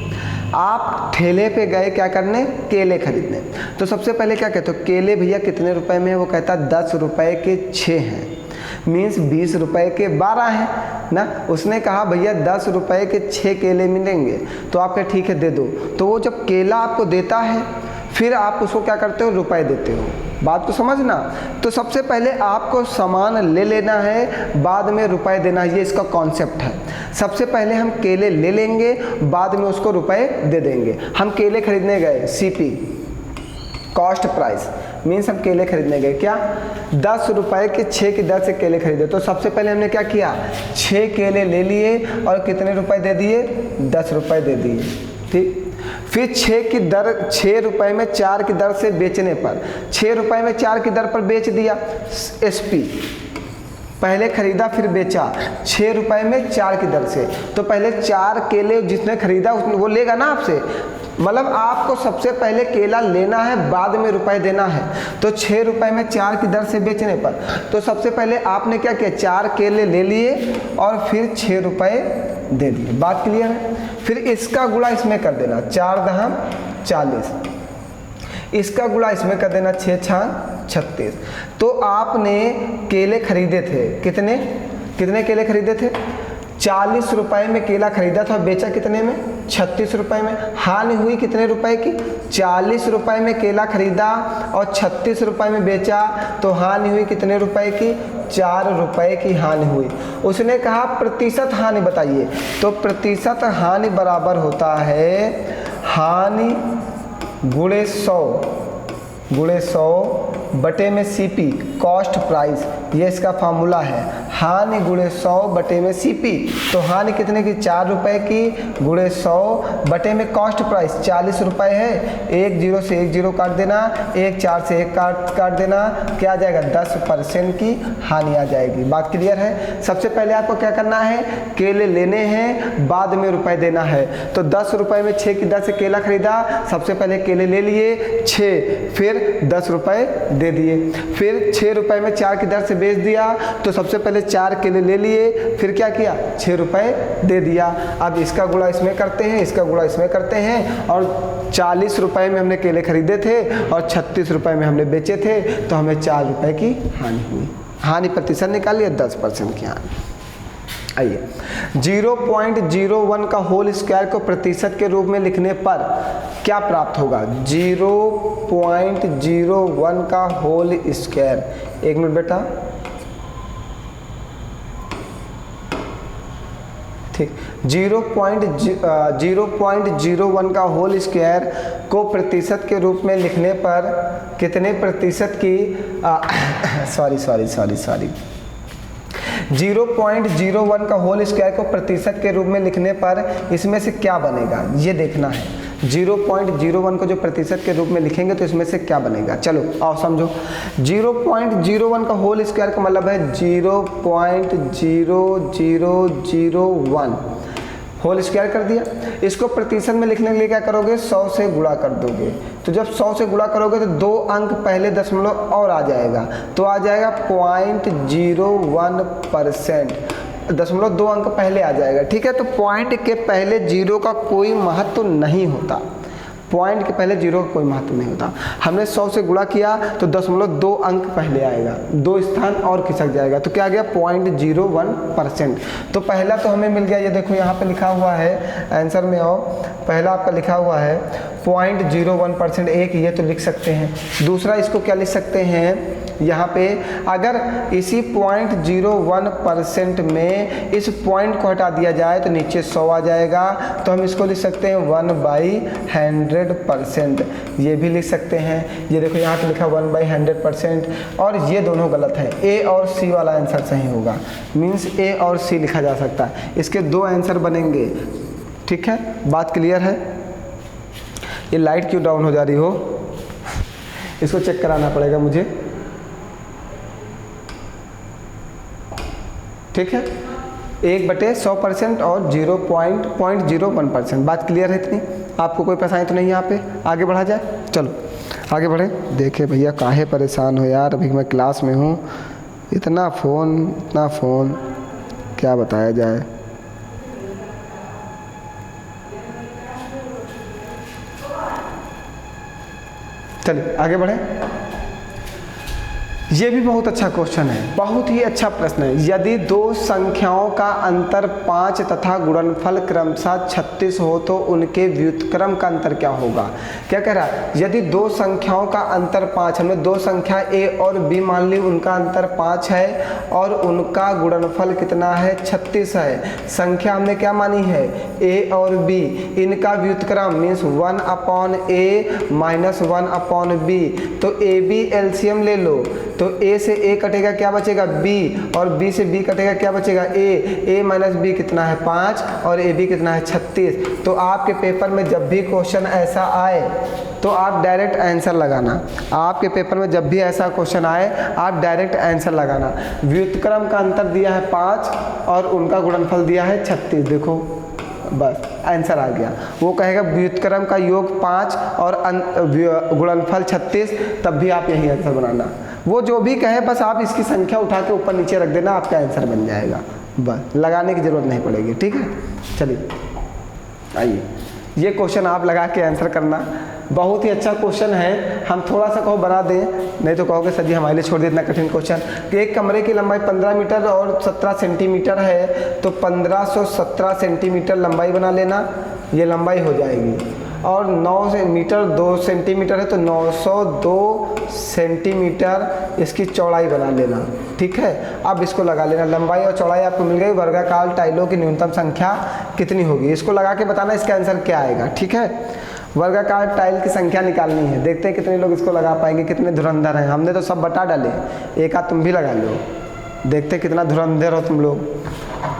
आप ठेले पे गए क्या करने? केले खरीदने। तो सबसे पहले क्या कहते हो? केले भैया कितने रुपए में है? वो कहता 10 रुपए के 6 हैं, मीन्स 20 रुपए के 12 हैं ना। उसने कहा भैया 10 रुपए के 6 केले मिलेंगे, तो आप क्या ठीक है दे दो। तो वो जब केला आपको देता है, फिर आप उसको क्या करते हो? रुपए देते हो। बात को समझना। तो सबसे पहले आपको सामान ले लेना है, बाद में रुपए देना है, ये इसका कॉन्सेप्ट है। सबसे पहले हम केले ले लेंगे, बाद में उसको रुपए दे देंगे। हम केले खरीदने गए, CP कॉस्ट प्राइस, मीन्स हम केले खरीदने गए, क्या 10 रुपए के 6 की दर से केले खरीदे। तो सबसे पहले हमने क्या किया? 6 केले ले लिए और कितने रुपए दे दिए? 10 रुपए दे दिए। ठीक, फिर 6 रुपए में 4 की दर से बेचने पर, 6 रुपए में 4 की दर पर बेच दिया। SP पहले खरीदा फिर बेचा 6 रुपए में 4 की दर से। तो पहले 4 केले जिसने खरीदा वो लेगा ना आपसे, मतलब आपको सबसे पहले केला लेना है, बाद में रुपए देना है। तो 6 रुपए में 4 की दर से बेचने पर, तो सबसे पहले आपने क्या किया? 4 केले ले लिए और फिर 6 रुपए दे दिए। बात क्लियर है? फिर इसका गुणा इसमें कर देना, 4 दहम 40, इसका गुणा इसमें कर देना, 6 छांग 36। तो आपने केले खरीदे थे, कितने केले खरीदे थे? 40 रुपए में केला खरीदा था, बेचा कितने में? 36 रुपए में। हानि हुई कितने रुपए की? 40 रुपए में केला खरीदा और 36 रुपए में बेचा, तो हानि हुई कितने रुपए की? 4 रुपए की हानि हुई। उसने कहा प्रतिशत हानि बताइए, तो प्रतिशत हानि बराबर होता है हानि गुणे 100 बटे में CP कॉस्ट प्राइस, ये इसका फार्मूला है। हानि गुणे 100 बटे में CP, तो हानि कितने की? 4 रुपए की गुणे 100 बटे में कॉस्ट प्राइस 40 रुपए है। 1 0 से 1 0 काट देना, 1 4 से 1 काट देना, क्या आ जाएगा? 10% की हानि आ जाएगी। बात क्लियर है? सबसे पहले आपको क्या करना है? केले लेने हैं, बाद में रुपए देना है। तो 10 रुपए में 6 की दर से केला खरीदा, सबसे पहले केले ले लिए 6, फिर 10 रुपए दे दिए। फिर 6 रुपए में 4 की दर से बेच दिया, तो सबसे पहले 4 केले ले लिए, फिर क्या किया? 6 रुपए दे दिया। अब इसका गुणा इसमें करते हैं, इसका गुणा इसमें करते हैं, और 40 रुपए में हमने केले खरीदे थे और 36 रुपए में हमने बेचे थे, तो हमें 4 रुपए की हानि हुई। हानि प्रतिशत निकालिए, 10% की हानि। आइए, 0.01 का होल स्क्वायर को प्रतिशत के रूप में लिखने पर क्या प्राप्त होगा? 0.01 का होल स्क्वायर, 1 मिनट बेटा। ठीक, 0.01 का होल स्क्वायर को प्रतिशत के रूप में लिखने पर कितने प्रतिशत की सॉरी 0.01 का होल स्क्वायर को प्रतिशत के रूप में लिखने पर इसमें से क्या बनेगा, ये देखना है। 0.01 को जो प्रतिशत के रूप में लिखेंगे तो इसमें से क्या बनेगा। चलो आओ समझो। 0.01 का होल स्क्वायर का मतलब है 0.0001 होल स्क्वायर कर दिया। इसको प्रतिशत में लिखने के लिए क्या करोगे, 100 से गुणा कर दोगे। तो जब 100 से गुणा करोगे तो 2 अंक पहले दशमलव और आ जाएगा, तो आ जाएगा 0.01%, 0.2 अंक पहले आ जाएगा। ठीक है, तो पॉइंट के पहले जीरो का कोई महत्व नहीं होता, पॉइंट के पहले जीरो का कोई महत्व नहीं होता। हमने 100 से गुणा किया तो 0.2 अंक पहले आएगा, 2 स्थान और खिसक जाएगा, तो क्या आ गया 0.01%। तो पहला तो हमें मिल गया, ये देखो यहाँ पे लिखा हुआ है, आंसर में आओ, पहला आपका लिखा हुआ है 0.01%, एक ये तो लिख सकते हैं। दूसरा इसको क्या लिख सकते हैं, यहाँ पे अगर इसी 0.01% में इस पॉइंट को हटा दिया जाए तो नीचे 100 आ जाएगा, तो हम इसको लिख सकते हैं 1/100%, ये भी लिख सकते हैं। ये देखो यहाँ पे लिखा 1/100%, और ये दोनों गलत है, ए और सी वाला आंसर सही होगा, मीन्स ए और सी लिखा जा सकता है। इसके 2 आंसर बनेंगे। ठीक है, बात क्लियर है। ये लाइट क्यों डाउन हो जा रही हो, इसको चेक कराना पड़ेगा मुझे। ठीक है, 1/100% और 0.01%। बात क्लियर है इतनी, आपको कोई परेशानी तो नहीं है यहाँ पे। आगे बढ़ा जाए, चलो आगे बढ़े। देखे भैया काहे परेशान हो यार, अभी मैं क्लास में हूँ, इतना फ़ोन क्या बताया जाए। चलिए आगे बढ़े। ये भी बहुत अच्छा क्वेश्चन है, बहुत ही अच्छा प्रश्न है। यदि 2 संख्याओं का अंतर 5 तथा गुणनफल क्रमशः 36 हो तो उनके व्युत्क्रम का अंतर क्या होगा। क्या कह रहा है, यदि 2 संख्याओं का अंतर 5, हमने 2 संख्या a और b मान ली, उनका अंतर 5 है और उनका गुणनफल कितना है, 36 है। संख्या हमने क्या मानी है, a और b, इनका व्युत्क्रम मीन्स 1/a माइनस 1/b। तो ab एलसीएम ले लो, तो a से a कटेगा, क्या बचेगा b, और b से b कटेगा, क्या बचेगा a माइनस b कितना है 5, और ab कितना है 36। तो आपके पेपर में जब भी क्वेश्चन ऐसा आए तो आप डायरेक्ट आंसर लगाना। आपके पेपर में जब भी ऐसा क्वेश्चन आए आप डायरेक्ट आंसर लगाना। व्युत्क्रम का अंतर दिया है 5 और उनका गुणनफल दिया है 36, देखो बस आंसर आ गया। वो कहेगा व्युत्क्रम का योग 5 और गुणनफल 36, तब भी आप यही आंसर बनाना। वो जो भी कहे बस आप इसकी संख्या उठा के ऊपर नीचे रख देना, आपका आंसर बन जाएगा, बस लगाने की ज़रूरत नहीं पड़ेगी। ठीक है, चलिए आइए, ये क्वेश्चन आप लगा के आंसर करना। बहुत ही अच्छा क्वेश्चन है, हम थोड़ा सा कहो बना दें, नहीं तो कहोगे सर जी हमारे लिए छोड़ दिए इतना कठिन क्वेश्चन। कि एक कमरे की लंबाई 15 मीटर और 17 सेंटीमीटर है, तो 1517 सेंटीमीटर लंबाई बना लेना, ये लंबाई हो जाएगी। और 9 मीटर 2 सेंटीमीटर है, तो 902 सेंटीमीटर इसकी चौड़ाई बना लेना। ठीक है, अब इसको लगा लेना, लंबाई और चौड़ाई आपको मिल गई। वर्गाकार टाइलों की न्यूनतम संख्या कितनी होगी, इसको लगा के बताना इसका आंसर क्या आएगा। ठीक है, वर्गाकार टाइल की संख्या निकालनी है। देखते हैं कितने लोग इसको लगा पाएंगे, कितने धुरंधर हैं। हमने तो सब बता डाले, एक आध तुम भी लगा लो, देखते कितना धुरंधर हो तुम लोग।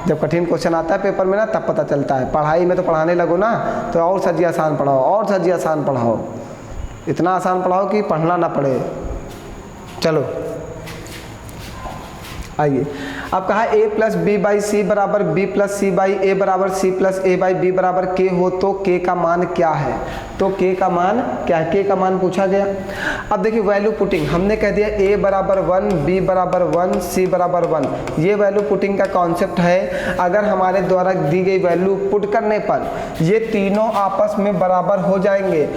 जब कठिन क्वेश्चन आता है पेपर में ना, तब पता चलता है। पढ़ाई में तो पढ़ाने लगो ना, तो और सर जी आसान पढ़ाओ, और सर जी आसान पढ़ाओ, इतना आसान पढ़ाओ कि पढ़ना ना पड़े। चलो आइए, अब कहा a plus B by C बराबर b plus C by A बराबर c plus A by B बराबर k हो तो k का मान क्या है। तो k का मान क्या है, k का मान पूछा गया। अब देखिए वैल्यू पुटिंग, हमने कह दिया a बराबर 1, b बराबर 1, c बराबर 1, ये वैल्यू पुटिंग का कॉन्सेप्ट है। अगर हमारे द्वारा दी गई वैल्यू पुट करने पर ये तीनों आपस में बराबर हो जाएंगे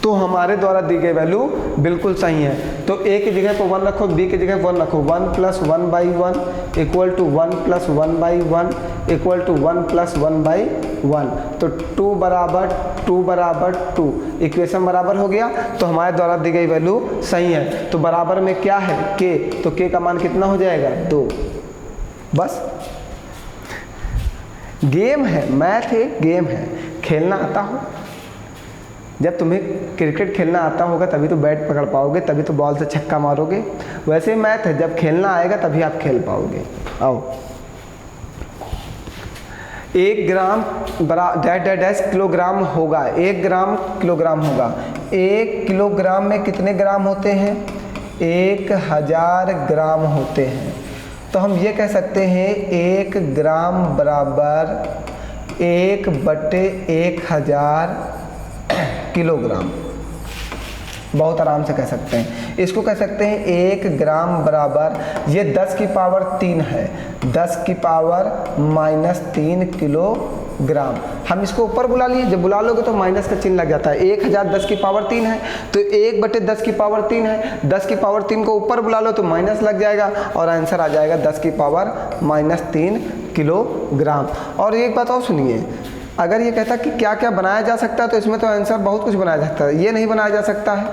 तो हमारे द्वारा दी गई वैल्यू बिल्कुल सही है। तो a की जगह पर 1 रखो, b की जगह 1 रखो, 1 plus 1 by 1 equal to 1 plus 1 by 1 equal to 1 plus 1 by 1। तो 2 बराबर 2 इक्वेशन बराबर हो गया। तो हमारे द्वारा दी गई वैल्यू सही है। तो बराबर में क्या है k, तो k का मान कितना हो जाएगा 2। बस गेम है, मैथ एक गेम है, खेलना आता हो जब तुम्हें क्रिकेट खेलना आता होगा तभी तो बैट पकड़ पाओगे, तभी तो बॉल से छक्का मारोगे। वैसे ही मैथ है, जब खेलना आएगा तभी आप खेल पाओगे। आओ, 1 ग्राम डैश डैश डैश किलोग्राम होगा। 1 ग्राम किलोग्राम होगा। 1 किलोग्राम में कितने ग्राम होते हैं? 1000 ग्राम होते हैं। तो हम ये कह सकते हैं 1 ग्राम बराबर 1/1000 किलोग्राम। बहुत आराम से कह सकते हैं। इसको कह सकते हैं 1 ग्राम बराबर, ये 10 की पावर 3 है, 10 की पावर -3 किलोग्राम। हम इसको ऊपर बुला लिए, जब बुला लोगे तो माइनस का चिन्ह लग जाता है। 1000 10 की पावर 3 है, तो 1/10 की पावर 3 है, 10 की पावर 3 को ऊपर बुला लो तो माइनस लग जाएगा और आंसर आ जाएगा 10 की पावर -3 किलोग्राम। और एक बात और सुनिए, अगर ये कहता कि क्या क्या बनाया जा सकता है तो इसमें तो आंसर बहुत कुछ बनाया जा सकता है। ये नहीं बनाया जा सकता है,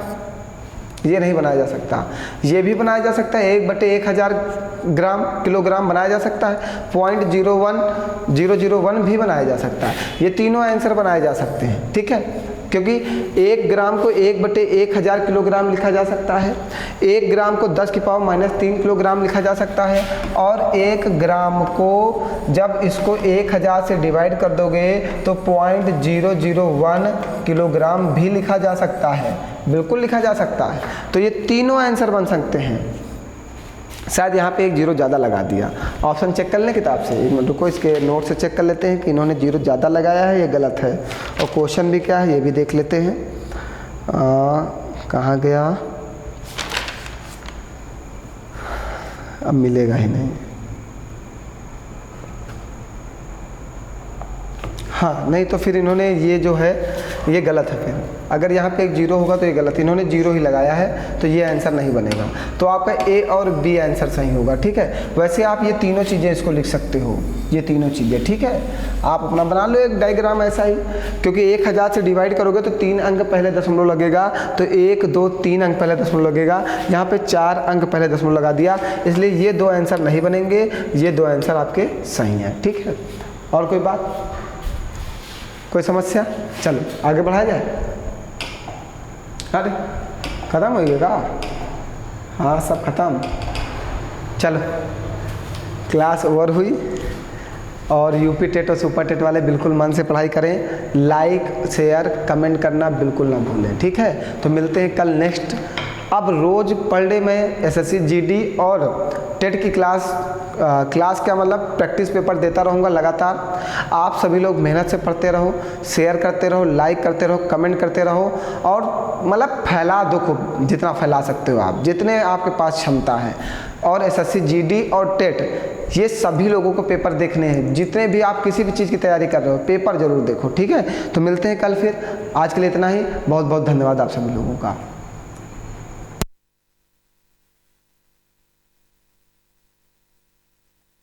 ये नहीं बनाया जा सकता, ये भी बनाया जा सकता है। 1/1000 ग्राम किलोग्राम बनाया जा सकता है। 0.01001 भी बनाया जा सकता है। ये तीनों आंसर बनाए जा सकते हैं, ठीक है, क्योंकि 1 ग्राम को 1/1000 किलोग्राम लिखा जा सकता है, 1 ग्राम को 10 की पावर -3 किलोग्राम लिखा जा सकता है, और 1 ग्राम को जब इसको 1000 से डिवाइड कर दोगे तो 0.001 किलोग्राम भी लिखा जा सकता है, बिल्कुल लिखा जा सकता है। तो ये तीनों आंसर बन सकते हैं। शायद यहाँ पे 1 0 ज़्यादा लगा दिया। ऑप्शन चेक कर लें किताब से, एक मिनट रुको, इसके नोट से चेक कर लेते हैं कि इन्होंने 0 ज़्यादा लगाया है, ये गलत है। और क्वेश्चन भी क्या है ये भी देख लेते हैं। कहाँ गया, अब मिलेगा ही नहीं। हाँ, नहीं तो फिर इन्होंने ये जो है ये गलत है। फिर अगर यहाँ पे 1 0 होगा तो ये गलत, इन्होंने 0 ही लगाया है तो ये आंसर नहीं बनेगा। तो आपका ए और बी आंसर सही होगा, ठीक है। वैसे आप ये तीनों चीज़ें इसको लिख सकते हो, ये तीनों चीज़ें, ठीक है। आप अपना बना लो एक डायग्राम ऐसा ही, क्योंकि 1000 से डिवाइड करोगे तो 3 अंक पहले दशमलव लगेगा, तो 1 2 3 अंक पहले दशमलव लगेगा। यहाँ पे 4 अंक पहले दशमलव लगा दिया, इसलिए ये 2 आंसर नहीं बनेंगे, ये 2 आंसर आपके सही हैं, ठीक है। और कोई बात, कोई समस्या? चलो आगे बढ़ाया जाए। अरे ख़त्म हो गया? हाँ सब ख़त्म। चलो क्लास ओवर हुई। और यूपी टेट और सुपर टेट वाले बिल्कुल मन से पढ़ाई करें, लाइक शेयर कमेंट करना बिल्कुल ना भूलें, ठीक है। तो मिलते हैं कल नेक्स्ट। अब रोज़ पर डे में एसएससी जीडी और टेट की क्लास क्या मतलब प्रैक्टिस पेपर देता रहूँगा लगातार। आप सभी लोग मेहनत से पढ़ते रहो, शेयर करते रहो, लाइक करते रहो, कमेंट करते रहो, और मतलब फैला दो खूब, जितना फैला सकते हो आप, जितने आपके पास क्षमता है। और एसएससी जीडी और टेट ये सभी लोगों को पेपर देखने हैं, जितने भी आप किसी भी चीज़ की तैयारी कर रहे हो पेपर ज़रूर देखो, ठीक है। तो मिलते हैं कल फिर, आज के लिए इतना ही। बहुत बहुत धन्यवाद आप सभी लोगों का।